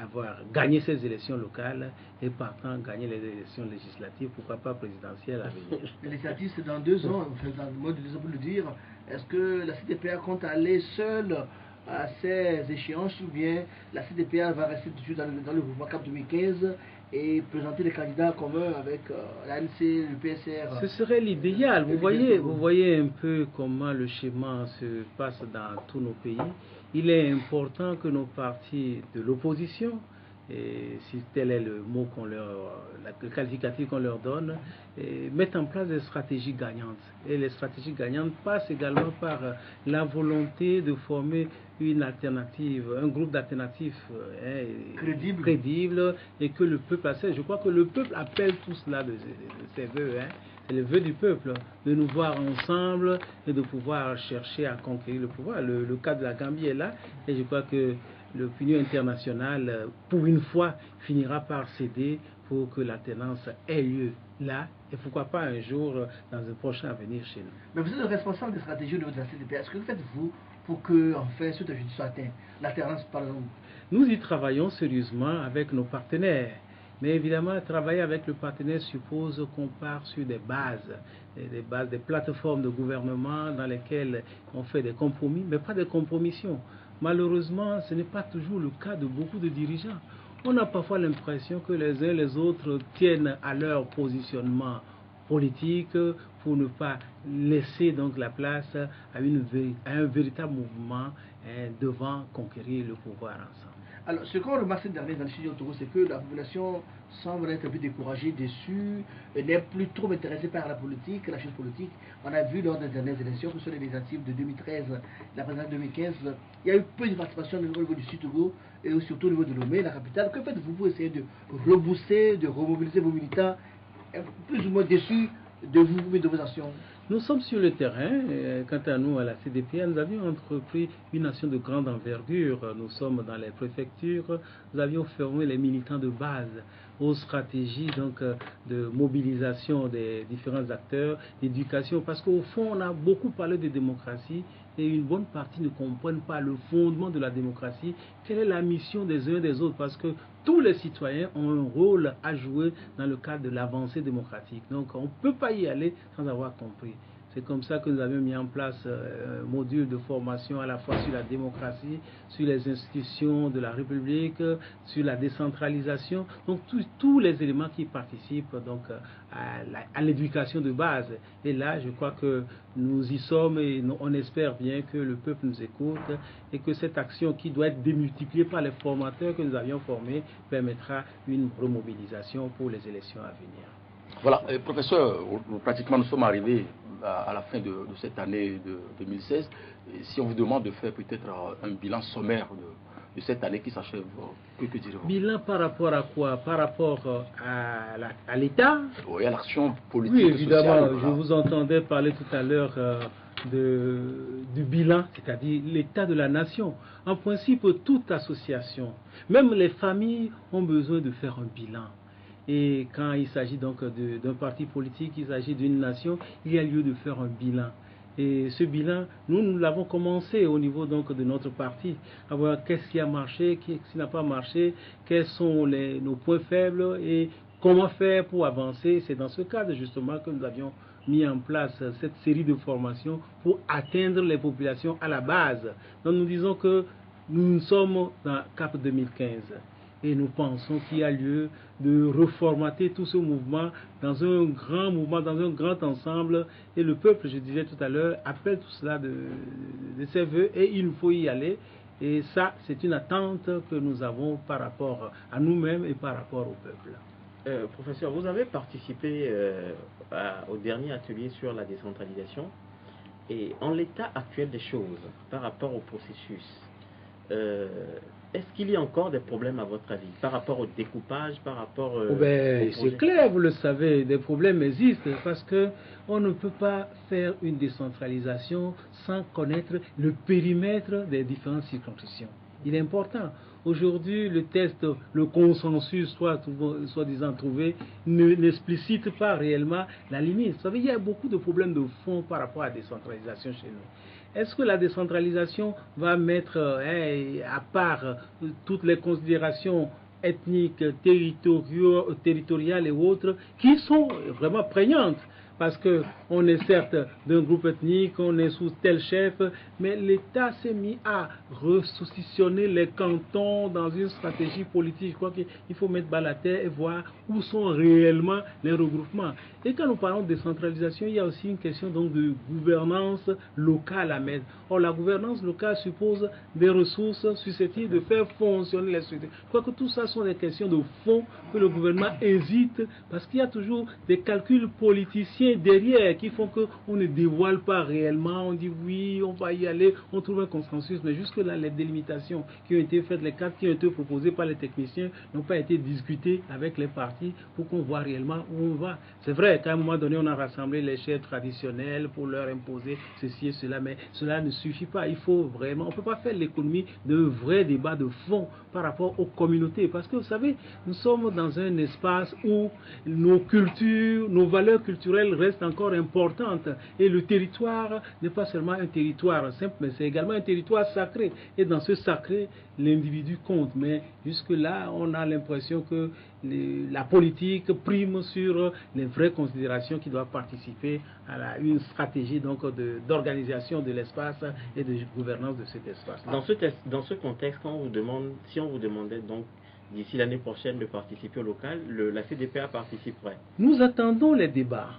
avoir gagné ces élections locales et partant gagner les élections législatives, pourquoi pas présidentielles à venir. Les législatives, c'est dans 2 ans, dans le mode de 2 ans pour le dire. Est-ce que la CDPA compte aller seule à ces échéances ou bien la CDPA va rester toujours dans le mouvement CAP 2015 et présenter des candidats communs avec l'ANC, le PSR? Ce serait l'idéal. Vous voyez un peu comment le schéma se passe dans tous nos pays. Il est important que nos partis de l'opposition, et si tel est le mot le qualificatif qu'on leur donne, mettent en place des stratégies gagnantes. Et les stratégies gagnantes passent également par la volonté de former une alternative, un groupe d'alternatives crédible et que le peuple accepte. Je crois que le peuple appelle tout cela de ses voeux. C'est le vœu du peuple, de nous voir ensemble et de pouvoir chercher à conquérir le pouvoir. Le cas de la Gambie est là et je crois que l'opinion internationale, pour une fois, finira par céder pour que l'alternance ait lieu là et pourquoi pas un jour dans un prochain avenir chez nous. Mais vous êtes le responsable des stratégies au niveau de la CDPA. Est-ce que faites-vous pour que, enfin, cet objectif soit atteint? L'alternance, par exemple. Nous y travaillons sérieusement avec nos partenaires. Mais évidemment, travailler avec le partenaire suppose qu'on part sur des bases, des plateformes de gouvernement dans lesquelles on fait des compromis, mais pas des compromissions. Malheureusement, ce n'est pas toujours le cas de beaucoup de dirigeants. On a parfois l'impression que les uns et les autres tiennent à leur positionnement politique pour ne pas laisser donc la place à un véritable mouvement devant conquérir le pouvoir ensemble. Alors, ce qu'on remarque cette dernière dans le studio Togo, c'est que la population semble être un peu découragée, déçue, n'est plus trop intéressée par la politique, la chose politique. On a vu lors des dernières élections, que ce soit les législatives de 2013, la présidentielle 2015, il y a eu peu de participation au niveau du sud Togo et surtout au niveau de Lomé, la capitale. Que faites-vous pour essayer de rebooster, de remobiliser vos militants, plus ou moins déçus de vous et de vos actions? Nous sommes sur le terrain. Quant à nous, à la CDPA, nous avions entrepris une action de grande envergure. Nous sommes dans les préfectures. Nous avions formé les militants de base aux stratégies donc, de mobilisation des différents acteurs, d'éducation. Parce qu'au fond, on a beaucoup parlé de démocratie et une bonne partie ne comprennent pas le fondement de la démocratie. Quelle est la mission des uns et des autres? Parce que tous les citoyens ont un rôle à jouer dans le cadre de l'avancée démocratique. Donc on ne peut pas y aller sans avoir compris. C'est comme ça que nous avions mis en place un module de formation à la fois sur la démocratie, sur les institutions de la République, sur la décentralisation, donc tous les éléments qui participent donc, à l'éducation de base. Et là, je crois que nous y sommes et on espère bien que le peuple nous écoute et que cette action qui doit être démultipliée par les formateurs que nous avions formés permettra une remobilisation pour les élections à venir. Voilà, professeur, pratiquement nous sommes arrivés à la fin de cette année de 2016. Et si on vous demande de faire peut-être un bilan sommaire de cette année qui s'achève, que direz-vous? Bilan par rapport à quoi? Par rapport à l'État? Oui, à l'action politique. Oui, évidemment. Sociale, je vous entendais parler tout à l'heure du bilan, c'est-à-dire l'état de la nation. En principe, toute association, même les familles, ont besoin de faire un bilan. Et quand il s'agit donc d'un parti politique, il s'agit d'une nation, il y a lieu de faire un bilan. Et ce bilan, nous l'avons commencé au niveau donc de notre parti, à voir qu'est-ce qui a marché, qu'est-ce qui n'a pas marché, quels sont nos points faibles et comment faire pour avancer. C'est dans ce cadre justement que nous avions mis en place cette série de formations pour atteindre les populations à la base. Donc nous disons que nous sommes dans CAP 2015. Et nous pensons qu'il y a lieu de reformater tout ce mouvement dans un grand mouvement, dans un grand ensemble. Et le peuple, je disais tout à l'heure, appelle tout cela de ses voeux et il faut y aller. Et ça, c'est une attente que nous avons par rapport à nous-mêmes et par rapport au peuple. Professeur, vous avez participé au dernier atelier sur la décentralisation. Et en l'état actuel des choses, par rapport au processus, est-ce qu'il y a encore des problèmes à votre avis par rapport au découpage, par rapport c'est clair, vous le savez, des problèmes existent parce que on ne peut pas faire une décentralisation sans connaître le périmètre des différentes circonscriptions. Il est important. Aujourd'hui, le test, le consensus, soi-disant trouvé, n'explicite pas réellement la limite. Vous savez, il y a beaucoup de problèmes de fond par rapport à la décentralisation chez nous. Est-ce que la décentralisation va mettre à part toutes les considérations ethniques, territoriales et autres, qui sont vraiment prégnantes? Parce qu'on est certes d'un groupe ethnique, on est sous tel chef, mais l'État s'est mis à ressuscitionner les cantons dans une stratégie politique. Je crois qu'il faut mettre bas la terre et voir où sont réellement les regroupements. Et quand nous parlons de décentralisation, il y a aussi une question donc de gouvernance locale à mettre. Or, la gouvernance locale suppose des ressources susceptibles de faire fonctionner les structures. Je crois que tout ça sont des questions de fond que le gouvernement hésite parce qu'il y a toujours des calculs politiciens derrière qui font qu'on ne dévoile pas réellement. On dit oui, on va y aller, on trouve un consensus, mais jusque-là, les délimitations qui ont été faites, les cadres qui ont été proposés par les techniciens n'ont pas été discutés avec les partis pour qu'on voit réellement où on va. C'est vrai qu'à un moment donné, on a rassemblé les chefs traditionnels pour leur imposer ceci et cela, mais cela ne suffit pas. Il faut vraiment, on ne peut pas faire l'économie d'un vrai débat de fond par rapport aux communautés, parce que vous savez, nous sommes dans un espace où nos cultures, nos valeurs culturelles restent encore importantes, et le territoire n'est pas seulement un territoire simple, mais c'est également un territoire sacré, et dans ce sacré, l'individu compte, mais jusque-là, on a l'impression que la politique prime sur les vraies considérations qui doivent participer à une stratégie d'organisation de l'espace et de gouvernance de cet espace. Dans ce contexte, si on vous demandait donc d'ici l'année prochaine de participer au local, la CDPA participerait? Nous attendons les débats.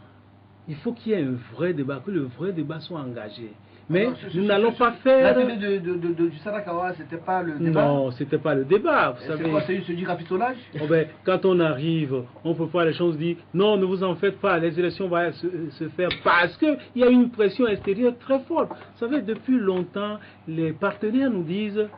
Il faut qu'il y ait un vrai débat, que le vrai débat soit engagé. Mais nous n'allons pas faire... L'atelier du Sarakawa, c'était pas le débat? Non, c'était pas le débat. C'est quoi, c'est du rafistolage? Quand on arrive, on peut voir les choses, dire non, ne vous en faites pas, les élections vont se faire parce qu'il y a une pression extérieure très forte. Vous savez, depuis longtemps, les partenaires nous disent,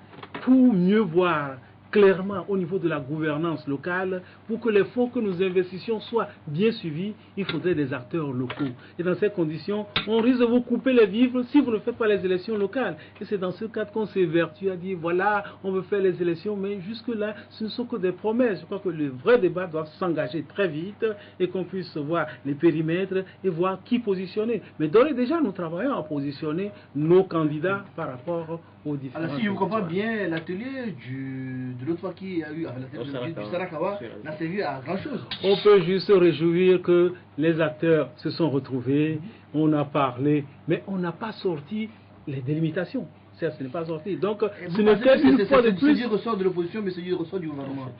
pour mieux voir clairement au niveau de la gouvernance locale, pour que les fonds que nous investissions soient bien suivis, il faudrait des acteurs locaux. Et dans ces conditions, on risque de vous couper les vivres si vous ne faites pas les élections locales. Et c'est dans ce cadre qu'on s'évertue à dire, voilà, on veut faire les élections, mais jusque-là, ce ne sont que des promesses. Je crois que le vrai débat doit s'engager très vite et qu'on puisse voir les périmètres et voir qui positionner. Mais d'ores et déjà, nous travaillons à positionner nos candidats par rapport aux différents... Alors si je vous comprends bien, l'atelier de l'autre fois qu'il y a eu, du Sarakawa, n'a servi à grand chose. On peut juste se réjouir que les acteurs se sont retrouvés, on a parlé, mais on n'a pas sorti les délimitations. Ce n'est pas sorti. Donc, ce n'est qu'une fois de plus. C'est du ressort de l'opposition, mais c'est du ressort du gouvernement.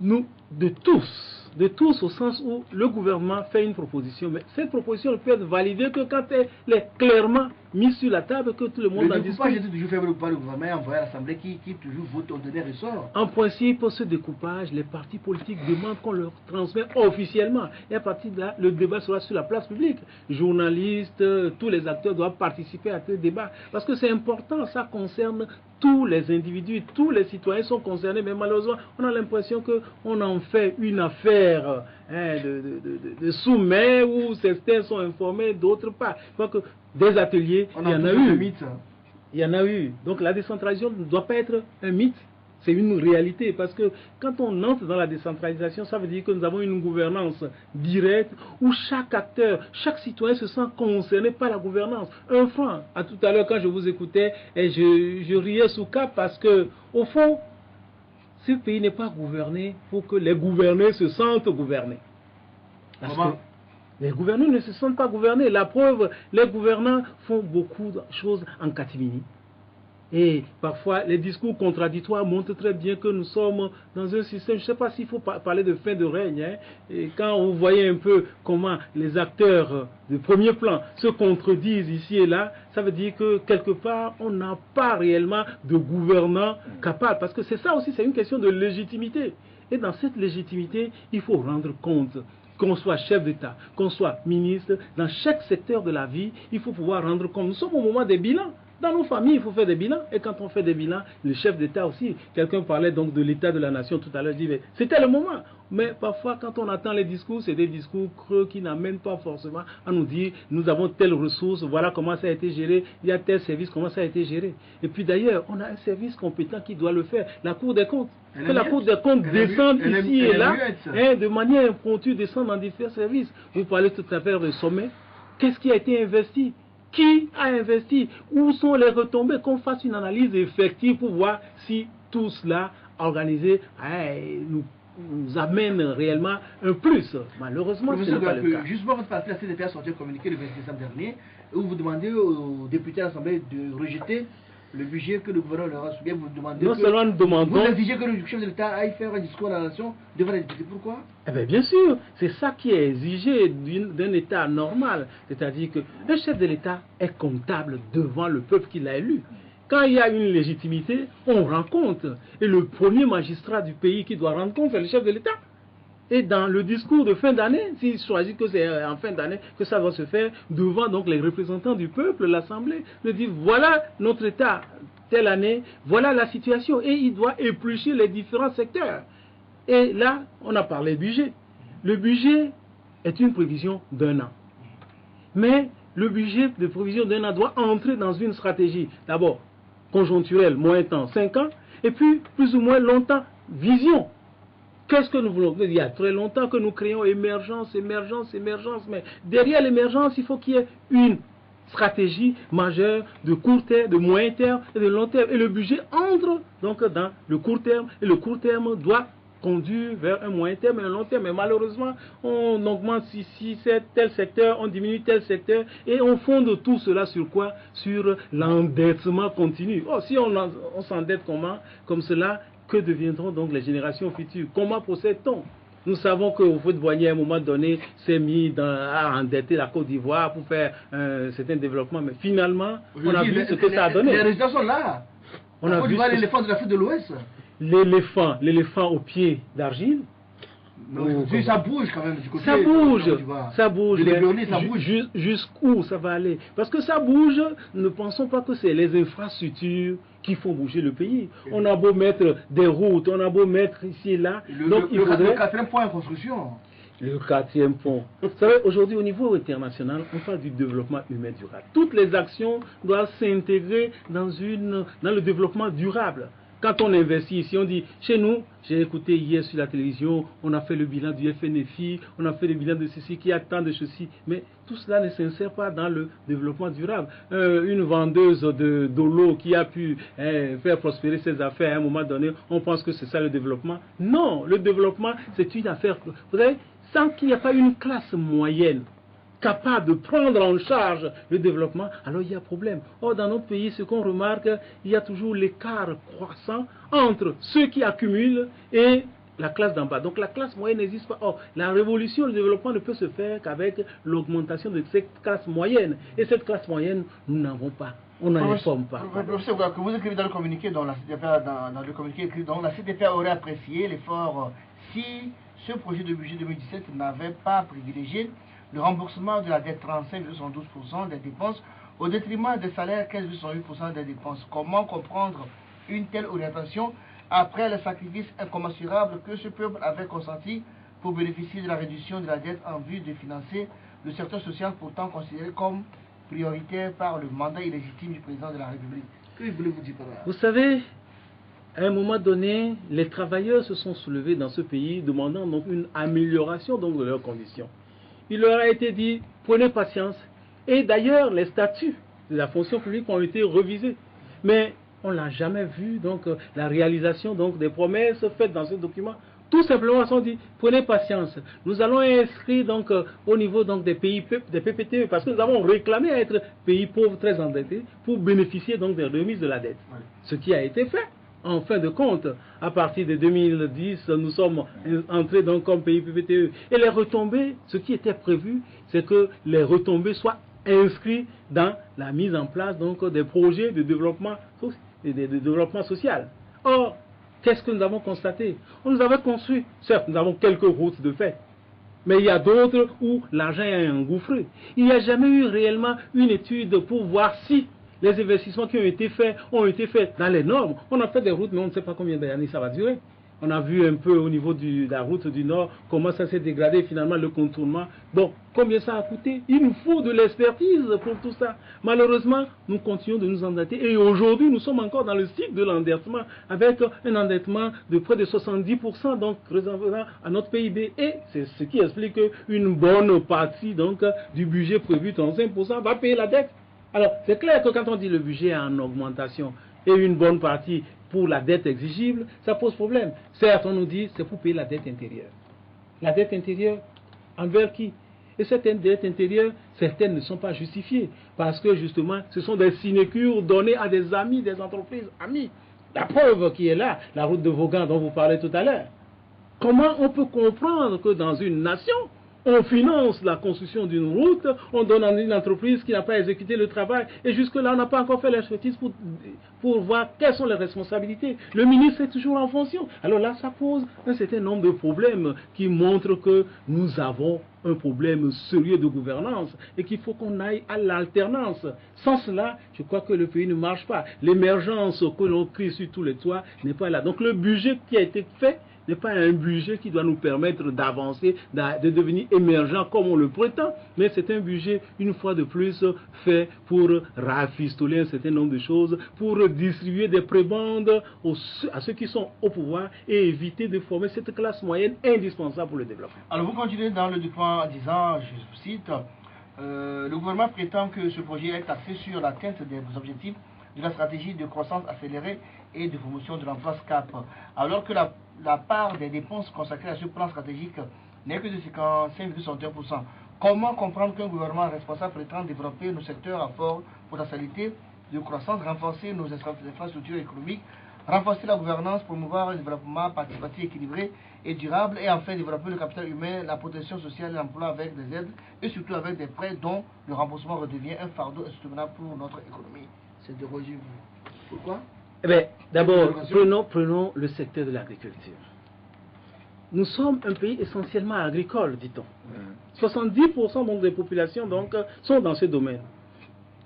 Nous, de tous au sens où le gouvernement fait une proposition, mais cette proposition ne peut être validée que quand elle est clairement mise sur la table, que tout le monde en discute. Le découpage est toujours fait par le gouvernement et envoyé à l'Assemblée qui toujours vote au dernier ressort. En principe, ce découpage, les partis politiques demandent qu'on leur transmette officiellement. Et à partir de là, le débat sera sur la place publique. Journalistes, tous les acteurs doivent participer à ce débat. Parce que c'est important, ça concerne tous les individus, tous les citoyens sont concernés, mais malheureusement, on a l'impression qu'on en fait une affaire de sous-main où certains sont informés, d'autres pas. Je crois que des ateliers, il y en a eu. Il y en a eu. Donc la décentralisation ne doit pas être un mythe, c'est une réalité. Parce que quand on entre dans la décentralisation, ça veut dire que nous avons une gouvernance directe où chaque acteur, chaque citoyen se sent concerné par la gouvernance. Un franc. À tout à l'heure, quand je vous écoutais, et je riais sous cap parce que, au fond, ce pays n'est pas gouverné pour que les gouvernés se sentent gouvernés. Parce que les gouverneurs ne se sentent pas gouvernés. La preuve, les gouvernants font beaucoup de choses en catimini. Et parfois, les discours contradictoires montrent très bien que nous sommes dans un système, je ne sais pas s'il faut parler de fin de règne, et quand vous voyez un peu comment les acteurs de premier plan se contredisent ici et là, ça veut dire que quelque part, on n'a pas réellement de gouvernants capables. Parce que c'est ça aussi, c'est une question de légitimité. Et dans cette légitimité, il faut rendre compte. Qu'on soit chef d'État, qu'on soit ministre, dans chaque secteur de la vie, il faut pouvoir rendre compte. Nous sommes au moment des bilans. Dans nos familles, il faut faire des bilans. Et quand on fait des bilans, le chef d'État aussi, quelqu'un parlait donc de l'État de la nation tout à l'heure, dit, c'était le moment. Mais parfois, quand on attend les discours, c'est des discours creux qui n'amènent pas forcément à nous dire, nous avons telle ressource, voilà comment ça a été géré, il y a tel service, comment ça a été géré. Et puis d'ailleurs, on a un service compétent qui doit le faire, la Cour des comptes. Que la Cour des comptes descende ici et là, de manière impromptue, descende dans différents services. Vous parlez tout à l'heure de sommet. Qu'est-ce qui a été investi? Qui a investi? Où sont les retombées? Qu'on fasse une analyse effective pour voir si tout cela organisé nous amène réellement un plus. Malheureusement, ce n'est pas le cas. Justement, votre parti, la CDP, a sorti un communiqué le 20 décembre dernier où vous demandez aux députés à l'Assemblée de rejeter le budget que le gouvernement leur a soumis. Vous demandez non seulement nous demandons... Vous exigez que le chef de l'État aille faire un discours à la nation devant les députés. Pourquoi? Eh bien, bien sûr, c'est ça qui est exigé d'un État normal. C'est-à-dire qu'un chef de l'État est comptable devant le peuple qui l'a élu. Quand il y a une légitimité, on rend compte. Et le premier magistrat du pays qui doit rendre compte, c'est le chef de l'État. Et dans le discours de fin d'année, s'il choisit que c'est en fin d'année que ça va se faire devant donc les représentants du peuple, l'Assemblée, il dit voilà notre État telle année, voilà la situation. Et il doit éplucher les différents secteurs. Et là, on a parlé budget. Le budget est une prévision d'un an. Mais le budget de prévision d'un an doit entrer dans une stratégie. D'abord, conjoncturelle, moyen temps, 5 ans. Et puis, plus ou moins longtemps, vision. Qu'est-ce que nous voulons? Il y a très longtemps que nous créons émergence, émergence, émergence. Mais derrière l'émergence, il faut qu'il y ait une stratégie majeure de court terme, de moyen terme et de long terme. Et le budget entre donc dans le court terme. Et le court terme doit conduire vers un moyen terme et un long terme. Mais malheureusement, on augmente ici tel secteur, on diminue tel secteur. Et on fonde tout cela sur quoi? Sur l'endettement continu. Oh, si on s'endette comme cela, que deviendront donc les générations futures? Comment procède-t-on? Nous savons que Houphouët-Boigny, à un moment donné, s'est mis à endetter la Côte d'Ivoire pour faire un certain développement. Mais finalement, on a vu ce que ça a donné. Les résultats sont là. On a vu l'éléphant de l'Afrique de l'Ouest. L'éléphant au pied d'argile. Ça bouge quand même du côté. Ça bouge. Ça bouge. Jusqu'où ça va aller? Parce que ça bouge, ne pensons pas que c'est les infrastructures qui font bouger le pays. On a beau mettre des routes, on a beau mettre ici et là. Le quatrième point en construction. Le quatrième point. Vous savez, aujourd'hui, au niveau international, on parle du développement humain durable. Toutes les actions doivent s'intégrer dans le développement durable. Quand on investit ici, on dit, chez nous, j'ai écouté hier sur la télévision, on a fait le bilan du FNFI, on a fait le bilan de ceci, qui a tant de ceci, mais tout cela ne s'insère pas dans le développement durable. Une vendeuse de l'eau qui a pu faire prospérer ses affaires à un moment donné, on pense que c'est ça le développement. Non, le développement, c'est une affaire, vous savez, sans qu'il n'y ait pas une classe moyenne capable de prendre en charge le développement, alors il y a problème. Or, dans notre pays, ce qu'on remarque, il y a toujours l'écart croissant entre ceux qui accumulent et la classe d'en bas. Donc la classe moyenne n'existe pas. Or, la révolution, le développement ne peut se faire qu'avec l'augmentation de cette classe moyenne. Et cette classe moyenne, nous n'avons pas. On n'en informe pas. Professeur, que vous écrivez dans le communiqué, dont la CDP aurait apprécié l'effort si ce projet de budget 2017 n'avait pas privilégié le remboursement de la dette 35,12% des dépenses au détriment des salaires 15,8% des dépenses. Comment comprendre une telle orientation après les sacrifices incommensurables que ce peuple avait consentis pour bénéficier de la réduction de la dette en vue de financer le secteur social pourtant considéré comme prioritaire par le mandat illégitime du président de la République? Que voulez-vous dire par là? Vous savez, à un moment donné, les travailleurs se sont soulevés dans ce pays demandant donc une amélioration donc de leurs conditions. Il leur a été dit, prenez patience. Et d'ailleurs, les statuts de la fonction publique ont été revisés. Mais on n'a jamais vu donc la réalisation donc des promesses faites dans ce document. Tout simplement, on s'est dit, prenez patience. Nous allons inscrire donc au niveau donc des PPTE, parce que nous avons réclamé à être pays pauvres très endettés pour bénéficier donc des remises de la dette. Oui. Ce qui a été fait. En fin de compte, à partir de 2010, nous sommes entrés donc comme pays PPTE. Et les retombées, ce qui était prévu, c'est que les retombées soient inscrites dans la mise en place donc des projets de développement social. Or, qu'est-ce que nous avons constaté? On nous avait construit, certes, nous avons quelques routes de fait, mais il y a d'autres où l'argent est engouffré. Il n'y a jamais eu réellement une étude pour voir si les investissements qui ont été faits dans les normes. On a fait des routes, mais on ne sait pas combien d'années ça va durer. On a vu un peu au niveau de la route du Nord comment ça s'est dégradé finalement le contournement. Bon, combien ça a coûté? Il nous faut de l'expertise pour tout ça. Malheureusement, nous continuons de nous endetter. Et aujourd'hui, nous sommes encore dans le cycle de l'endettement avec un endettement de près de 70% donc réservé à notre PIB. Et c'est ce qui explique qu'une bonne partie donc du budget prévu, 35%, va payer la dette. Alors, c'est clair que quand on dit le budget est en augmentation et une bonne partie pour la dette exigible, ça pose problème. Certes, on nous dit c'est pour payer la dette intérieure. La dette intérieure, envers qui? Et certaines dettes intérieures, certaines ne sont pas justifiées. Parce que justement, ce sont des sinécures données à des amis, des entreprises amis. La preuve qui est là, la route de Vaughan dont vous parlez tout à l'heure. Comment on peut comprendre que dans une nation, on finance la construction d'une route, on donne à une entreprise qui n'a pas exécuté le travail, et jusque-là, on n'a pas encore fait l'expertise pour voir quelles sont les responsabilités. Le ministre est toujours en fonction. Alors là, ça pose un certain nombre de problèmes qui montrent que nous avons un problème sérieux de gouvernance et qu'il faut qu'on aille à l'alternance. Sans cela, je crois que le pays ne marche pas. L'émergence que l'on crie sur tous les toits n'est pas là. Donc le budget qui a été fait n'est pas un budget qui doit nous permettre d'avancer, de devenir émergent comme on le prétend, mais c'est un budget, une fois de plus, fait pour rafistoler un certain nombre de choses, pour distribuer des prébendes à ceux qui sont au pouvoir et éviter de former cette classe moyenne indispensable pour le développement. Alors vous continuez dans le document en disant, je cite, le gouvernement prétend que ce projet est axé sur l'atteinte des objectifs de la stratégie de croissance accélérée et de promotion de l'emploi SCAP, alors que la part des dépenses consacrées à ce plan stratégique n'est que de 55,61%. Comment comprendre qu'un gouvernement responsable prétend développer nos secteurs à forte potentialité de croissance, renforcer nos infrastructures économiques, renforcer la gouvernance, promouvoir un développement participatif équilibré et durable, et enfin développer le capital humain, la protection sociale et l'emploi avec des aides et surtout avec des prêts dont le remboursement redevient un fardeau insoutenable pour notre économie. C'est de Roger. Pourquoi? Eh bien, d'abord, prenons le secteur de l'agriculture. Nous sommes un pays essentiellement agricole, dit-on. 70% donc des populations donc, sont dans ce domaine.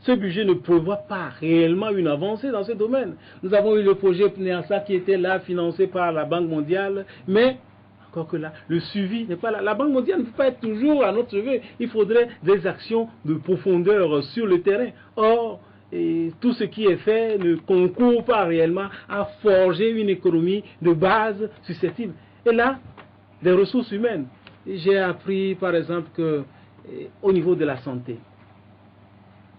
Ce budget ne prévoit pas réellement une avancée dans ce domaine. Nous avons eu le projet PNEASA qui était là, financé par la Banque mondiale, mais encore que là, le suivi n'est pas là. La Banque mondiale ne peut pas être toujours à notre chevet. Il faudrait des actions de profondeur sur le terrain. Or, et tout ce qui est fait ne concourt pas réellement à forger une économie de base susceptible. Et là, des ressources humaines. J'ai appris par exemple que au niveau de la santé,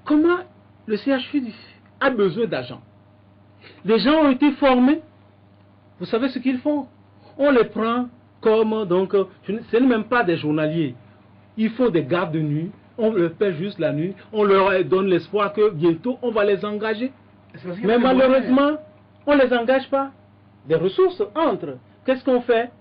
comment le CHU a besoin d'agents. Les gens ont été formés. Vous savez ce qu'ils font? On les prend comme, donc, ce n'est même pas des journaliers. Ils font des gardes de nuit. On leur paie juste la nuit. On leur donne l'espoir que bientôt on va les engager. Mais malheureusement, on ne les engage pas. Des ressources entrent. Qu'est-ce qu'on fait?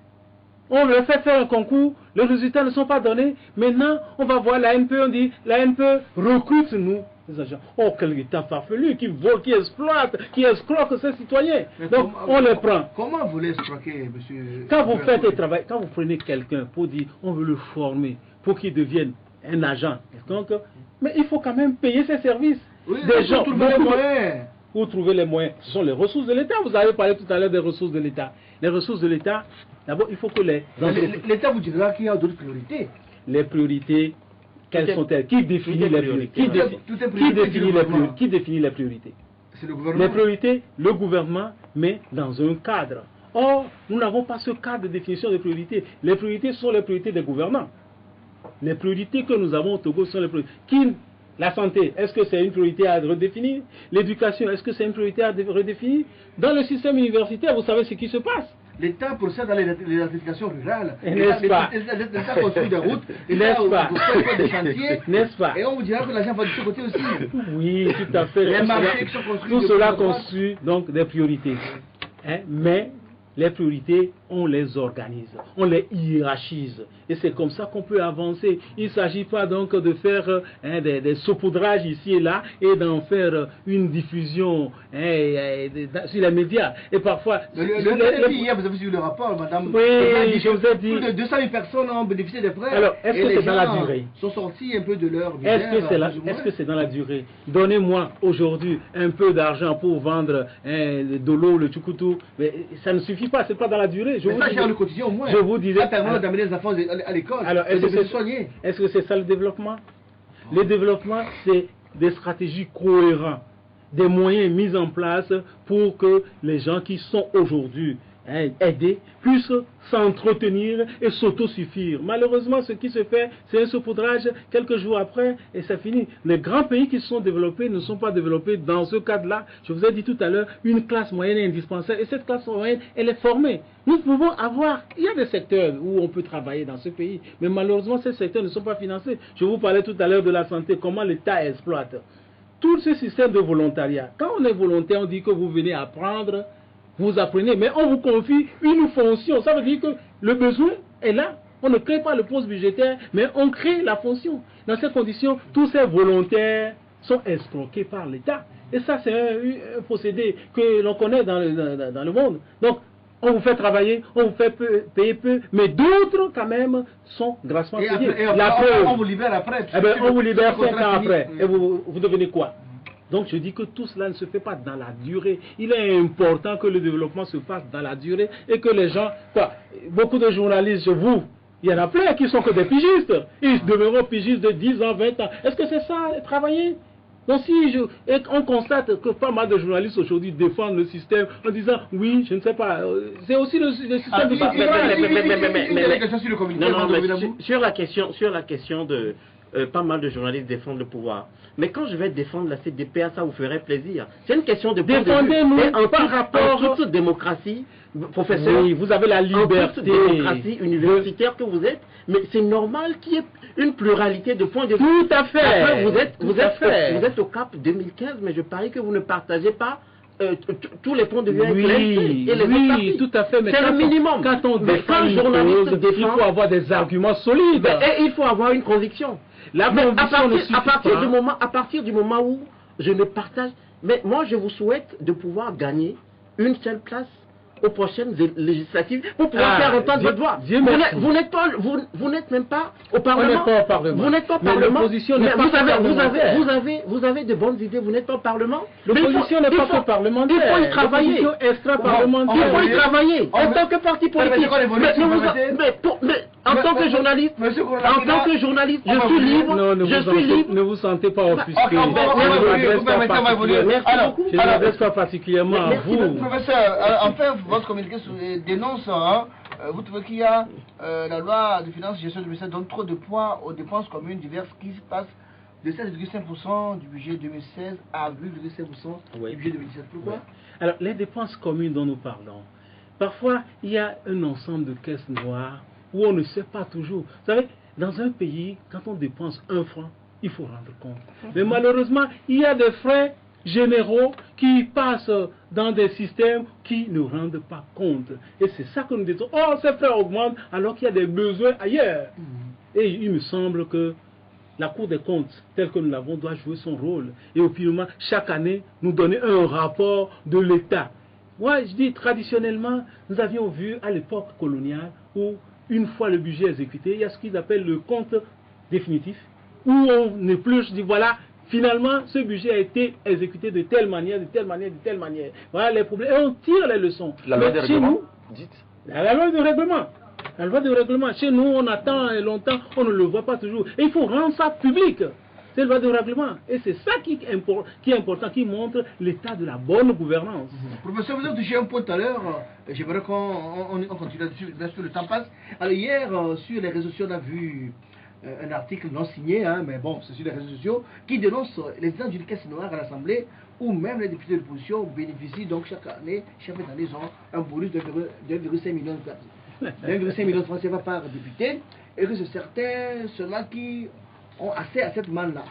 On leur fait faire un concours, les résultats ne sont pas donnés. Maintenant, on va voir l'ANPE, on dit, l'ANPE recrute nous, les agents. Oh, quel état farfelu, qui vole, qui exploite, qui escroque ses citoyens. Mais donc, on les prend. Comment vous l'escroquez, monsieur? Quand vous faites un travail, quand vous prenez quelqu'un pour dire, on veut le former, pour qu'il devienne un agent, donc, mais il faut quand même payer ses services. Oui, des gens, pour trouver les moyens. Ce sont les ressources de l'État. Vous avez parlé tout à l'heure des ressources de l'État. Les ressources de l'État, d'abord, il faut que les... L'État vous dira qu'il y a d'autres priorités. Les priorités, quelles sont-elles? Qui définit les priorités? Qui définit les priorités? C'est le gouvernement. Les priorités, le gouvernement, mais dans un cadre. Or, nous n'avons pas ce cadre de définition des priorités. Les priorités sont les priorités des gouvernants. Les priorités que nous avons au Togo sont les priorités. La santé, est-ce que c'est une priorité à redéfinir? L'éducation, est-ce que c'est une priorité à redéfinir? Dans le système universitaire, vous savez ce qui se passe. L'État procède à l'électrification rurale. L'État construit des routes, l'État fait des chantiers. N'est-ce pas? Et on vous dira que l'argent va de ce côté aussi. Oui, tout à fait. Les marchés qui sont construits. Tout cela constitue donc des priorités. Mais les priorités, on les organise, on les hiérarchise. Et c'est comme ça qu'on peut avancer. Il ne s'agit pas donc de faire des saupoudrages ici et là et d'en faire une diffusion sur les médias. Et parfois... Hier, vous avez vu le rapport, madame. Oui, je vous ai dit... Plus de 200 000 personnes ont bénéficié des prêts. Alors, est-ce que c'est dans la durée? Sont sortis un peu de leur misère. Est-ce que c'est dans la durée? Donnez-moi aujourd'hui un peu d'argent pour vendre de l'eau, le tchoukoutou. Mais ça ne suffit pas, c'est pas dans la durée. Je le quotidien au moins. Je vous disais. D'amener les enfants à l'école. Alors, est-ce que c'est ça le développement? Le développement, c'est des stratégies cohérentes, des moyens mis en place pour que les gens qui sont aujourd'hui aidés puissent s'entretenir et s'autosuffire. Malheureusement, ce qui se fait, c'est un saupoudrage quelques jours après et c'est fini. Les grands pays qui se sont développés ne sont pas développés dans ce cadre-là. Je vous ai dit tout à l'heure, une classe moyenne est indispensable et cette classe moyenne, elle est formée. Nous pouvons avoir, il y a des secteurs où on peut travailler dans ce pays, mais malheureusement, ces secteurs ne sont pas financés. Je vous parlais tout à l'heure de la santé, comment l'État exploite. Tout ce système de volontariat, quand on est volontaire, on dit que vous venez apprendre, vous apprenez, mais on vous confie une fonction. Ça veut dire que le besoin est là. On ne crée pas le poste budgétaire, mais on crée la fonction. Dans ces conditions, tous ces volontaires sont escroqués par l'État. Et ça, c'est un procédé que l'on connaît dans le monde. Donc, on vous fait travailler, on vous fait payer peu, mais d'autres, quand même, sont grassement payés. On vous libère après. On vous libère 5 ans après. Et vous devenez quoi? Donc je dis que tout cela ne se fait pas dans la durée. Il est important que le développement se fasse dans la durée et que les gens... Beaucoup de journalistes, chez vous, il y en a plein qui sont que des pigistes. Ils demeureront pigistes de 10 ans, 20 ans. Est-ce que c'est ça, travailler? Donc on constate que pas mal de journalistes aujourd'hui défendent le système en disant oui, je ne sais pas, c'est aussi le système sur la question de pas mal de journalistes défendent le pouvoir. Mais quand je vais défendre la CDPA, ça vous ferait plaisir. C'est une question de défendez-nous par rapport à toute démocratie, professeur. Oui, vous avez la liberté. En toute démocratie universitaire que vous êtes, mais c'est normal qu'il y ait une pluralité de points de vue. Tout à fait. Après, vous êtes au cap 2015, mais je parie que vous ne partagez pas tous les points de vue oui, et les autres partis. Tout à fait. C'est le minimum. Quand on défend une cause, il faut avoir des arguments solides. Et il faut avoir une conviction. À partir du moment où je ne partage... Mais moi, je vous souhaite de pouvoir gagner une seule place aux prochaines législatives pour pouvoir faire entendre votre voix. Vous n'êtes même pas au Parlement. Vous n'êtes pas au Parlement. Vous avez de bonnes idées, vous n'êtes pas au Parlement. L'opposition n'est pas parlementaire. Il faut y travailler. Extra-parlementaire. Il faut y travailler. En tant que parti politique. Mais en tant que journaliste, je suis libre. Ne vous sentez pas offusqué. Je ne m'adresse pas particulièrement à vous. Professeur, enfin, votre communiqué dénonce, vous trouvez qu'il y a la loi de finances gestion du ministère donne trop de poids aux dépenses communes diverses qui se passent de 7,5% du budget 2016 à 8,5% du budget 2017. Pourquoi? Alors, les dépenses communes dont nous parlons, parfois, il y a un ensemble de caisses noires où on ne sait pas toujours. Vous savez, dans un pays, quand on dépense 1 franc, il faut rendre compte. Mais malheureusement, il y a des frais généraux qui passent dans des systèmes qui ne rendent pas compte. Et c'est ça que nous disons. Oh, ces frais augmentent alors qu'il y a des besoins ailleurs. Et il me semble que la Cour des comptes, telle que nous l'avons, doit jouer son rôle. Et au finalement, chaque année, nous donner un rapport de l'État. Moi, je dis, traditionnellement, nous avions vu à l'époque coloniale où, une fois le budget exécuté, il y a ce qu'ils appellent le compte définitif, où on épluche, dit voilà, finalement, ce budget a été exécuté de telle manière, de telle manière, de telle manière. Voilà les problèmes. Et on tire les leçons. La loi de règlement, dites. La loi de règlement. La loi de règlement. Chez nous, on attend longtemps, on ne le voit pas toujours. Et il faut rendre ça public. C'est la loi de règlement. Et c'est ça qui est important, qui montre l'état de la bonne gouvernance. Professeur, vous avez touché un point tout à l'heure. J'aimerais qu'on continue là-dessus. Bien sûr, le temps passe. Alors, hier, sur les réseaux sociaux, on a vu un article non signé, mais bon, c'est sur les réseaux sociaux, qui dénonce l'existence d'une caisse noire à l'Assemblée où même les députés de l'opposition bénéficient donc chaque année, ils ont un bonus de 1,5 million de francs CFA par député, et que c'est certains seulement qui ont accès à cette manne-là.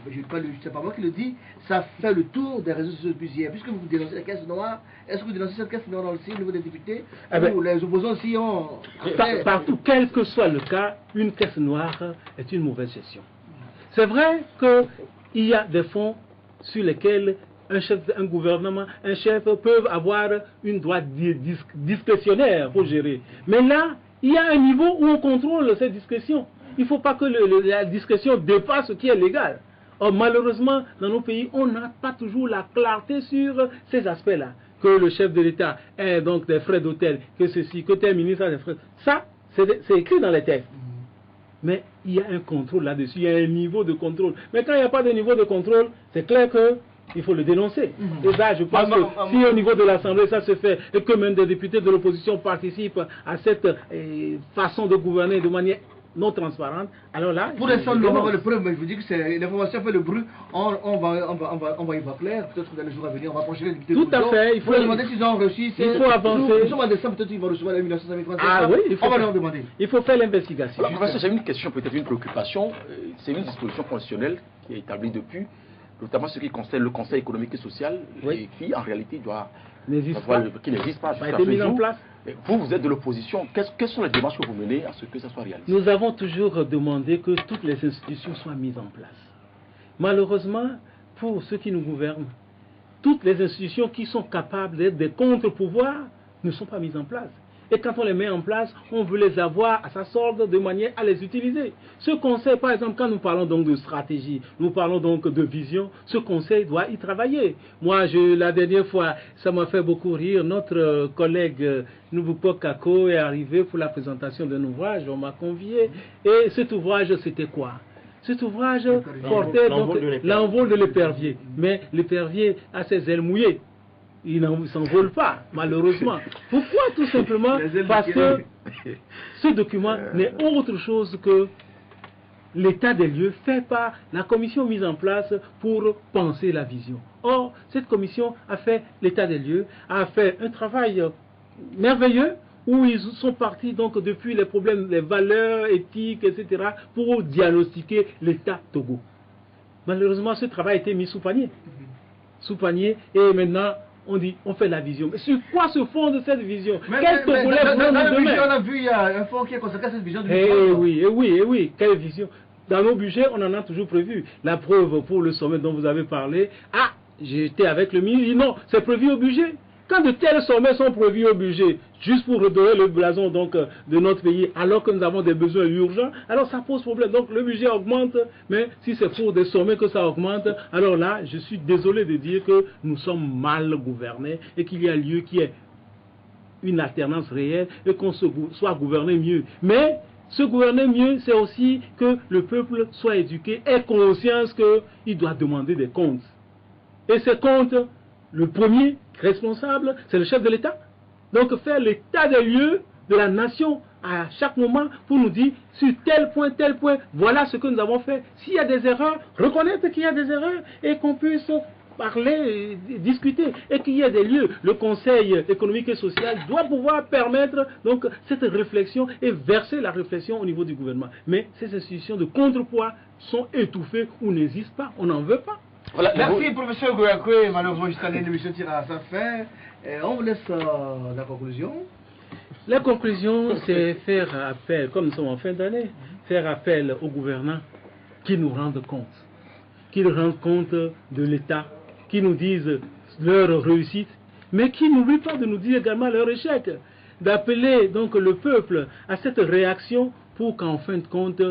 C'est pas moi qui le dis, ça fait le tour des réseaux sociaux depuis hier. Puisque vous dénoncez la caisse noire, est-ce que vous dénoncez cette caisse noire aussi au niveau des députés ou les opposants aussi ont... Partout, quel que soit le cas, une caisse noire est une mauvaise gestion. C'est vrai qu'il y a des fonds sur lesquels un gouvernement, un chef peuvent avoir une droite discrétionnaire pour gérer. Mais là, il y a un niveau où on contrôle cette discrétion. Il ne faut pas que la discrétion dépasse ce qui est légal. Or, malheureusement, dans nos pays, on n'a pas toujours la clarté sur ces aspects-là. Que le chef de l'État ait donc des frais d'hôtel, que ceci, que tel ministre a des frais. Ça, c'est écrit dans les textes. Mais il y a un contrôle là-dessus, il y a un niveau de contrôle. Mais quand il n'y a pas de niveau de contrôle, c'est clair qu'il faut le dénoncer. Et ça, je pense que si au niveau de l'Assemblée ça se fait, et que même des députés de l'opposition participent à cette façon de gouverner de manière non transparente, alors là... Pour l'instant, nous n'avons pas le preuve, mais je vous dis que l'information fait le bruit, on va y voir clair, peut-être dans les jours à venir, on va approcher les députés. Tout à fait, il faut demander s'ils ont reçu... Il faut avancer. Nous sommes en décembre, peut-être qu'ils vont recevoir les 1953. Ah oui, on va leur demander. Il faut faire l'investigation. Professeur, j'ai une question, peut-être une préoccupation. C'est une disposition constitutionnelle qui est établie depuis, notamment ce qui concerne le Conseil économique et social, et qui en réalité n'existe pas jusqu'à ce jour. Vous êtes de l'opposition. Quelles sont les démarches que vous menez à ce que ça soit réalisé? Nous avons toujours demandé que toutes les institutions soient mises en place. Malheureusement, pour ceux qui nous gouvernent, toutes les institutions qui sont capables d'être des contre-pouvoirs ne sont pas mises en place. Et quand on les met en place, on veut les avoir à sa sorte de manière à les utiliser. Ce conseil, par exemple, quand nous parlons donc de stratégie, nous parlons donc de vision, ce conseil doit y travailler. Moi, la dernière fois, ça m'a fait beaucoup rire, notre collègue Nouboupo Kako est arrivé pour la présentation d'un ouvrage, on m'a convié, et cet ouvrage, c'était quoi? Cet ouvrage portait donc l'envol de l'épervier, mais l'épervier a ses ailes mouillées. Il ne s'envole pas, malheureusement. Pourquoi? Tout simplement parce que ce document n'est autre chose que l'état des lieux fait par la commission mise en place pour penser la vision. Or, cette commission a fait l'état des lieux, a fait un travail merveilleux où ils sont partis donc depuis les problèmes, les valeurs éthiques, etc., pour diagnostiquer l'état Togo. Malheureusement, ce travail a été mis sous panier. Sous panier, et maintenant, on dit, on fait la vision. Mais sur quoi se fonde cette vision? Quel Togolais voulons-nous demain? On a vu, il y a un fonds qui est consacré à cette vision du oui, quelle vision? Dans nos budgets, on en a toujours prévu. La preuve pour le sommet dont vous avez parlé, j'étais avec le ministre, il dit non, c'est prévu au budget. Quand de tels sommets sont prévus au budget, juste pour redorer le blason donc, de notre pays, alors que nous avons des besoins urgents, alors ça pose problème. Donc le budget augmente, mais si c'est pour des sommets que ça augmente, alors là, je suis désolé de dire que nous sommes mal gouvernés et qu'il y a lieu qu'il y ait une alternance réelle et qu'on soit gouverné mieux. Mais se gouverner mieux, c'est aussi que le peuple soit éduqué, ait conscience qu'il doit demander des comptes. Et ces comptes, le premier responsable, c'est le chef de l'État. Donc faire l'état des lieux de la nation à chaque moment pour nous dire sur tel point, voilà ce que nous avons fait. S'il y a des erreurs, reconnaître qu'il y a des erreurs et qu'on puisse parler, discuter et qu'il y ait des lieux. Le Conseil économique et social doit pouvoir permettre donc cette réflexion et verser la réflexion au niveau du gouvernement. Mais ces institutions de contrepoids sont étouffées ou n'existent pas, on n'en veut pas. Voilà, merci professeur Goyakwe, malheureusement juste année l'émission tire à sa fin. On vous laisse la conclusion. La conclusion, c'est faire appel, comme nous sommes en fin d'année, faire appel aux gouvernants qui nous rendent compte, qu'ils rendent compte de l'État, qui nous disent leur réussite, mais qui n'oublient pas de nous dire également leur échec, d'appeler donc le peuple à cette réaction pour qu'en fin de compte,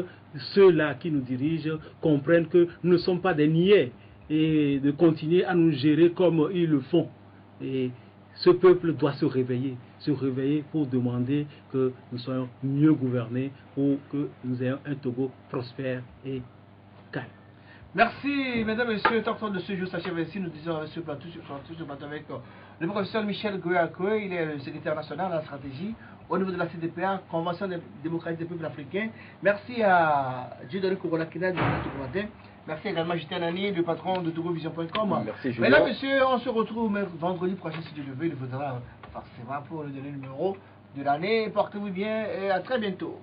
ceux-là qui nous dirigent comprennent que nous ne sommes pas des niais, et de continuer à nous gérer comme ils le font. Et ce peuple doit se réveiller pour demander que nous soyons mieux gouvernés, pour que nous ayons un Togo prospère et calme. Merci, mesdames et messieurs. Tant de ce jour s'achève ici. Nous disons avec ce plateau avec le professeur Michel Goyakwe. Il est le secrétaire national de la stratégie au niveau de la CDPA, Convention démocratique des peuples africains. Merci à Dieudonné Kourola-Kina du Togo Matin. Merci également à Justin Nani, le patron de TogoVision.com. Merci Julien. Mesdames et messieurs, on se retrouve vendredi prochain si Dieu le veut. Il faudra forcément pour le dernier numéro de l'année. Portez-vous bien et à très bientôt.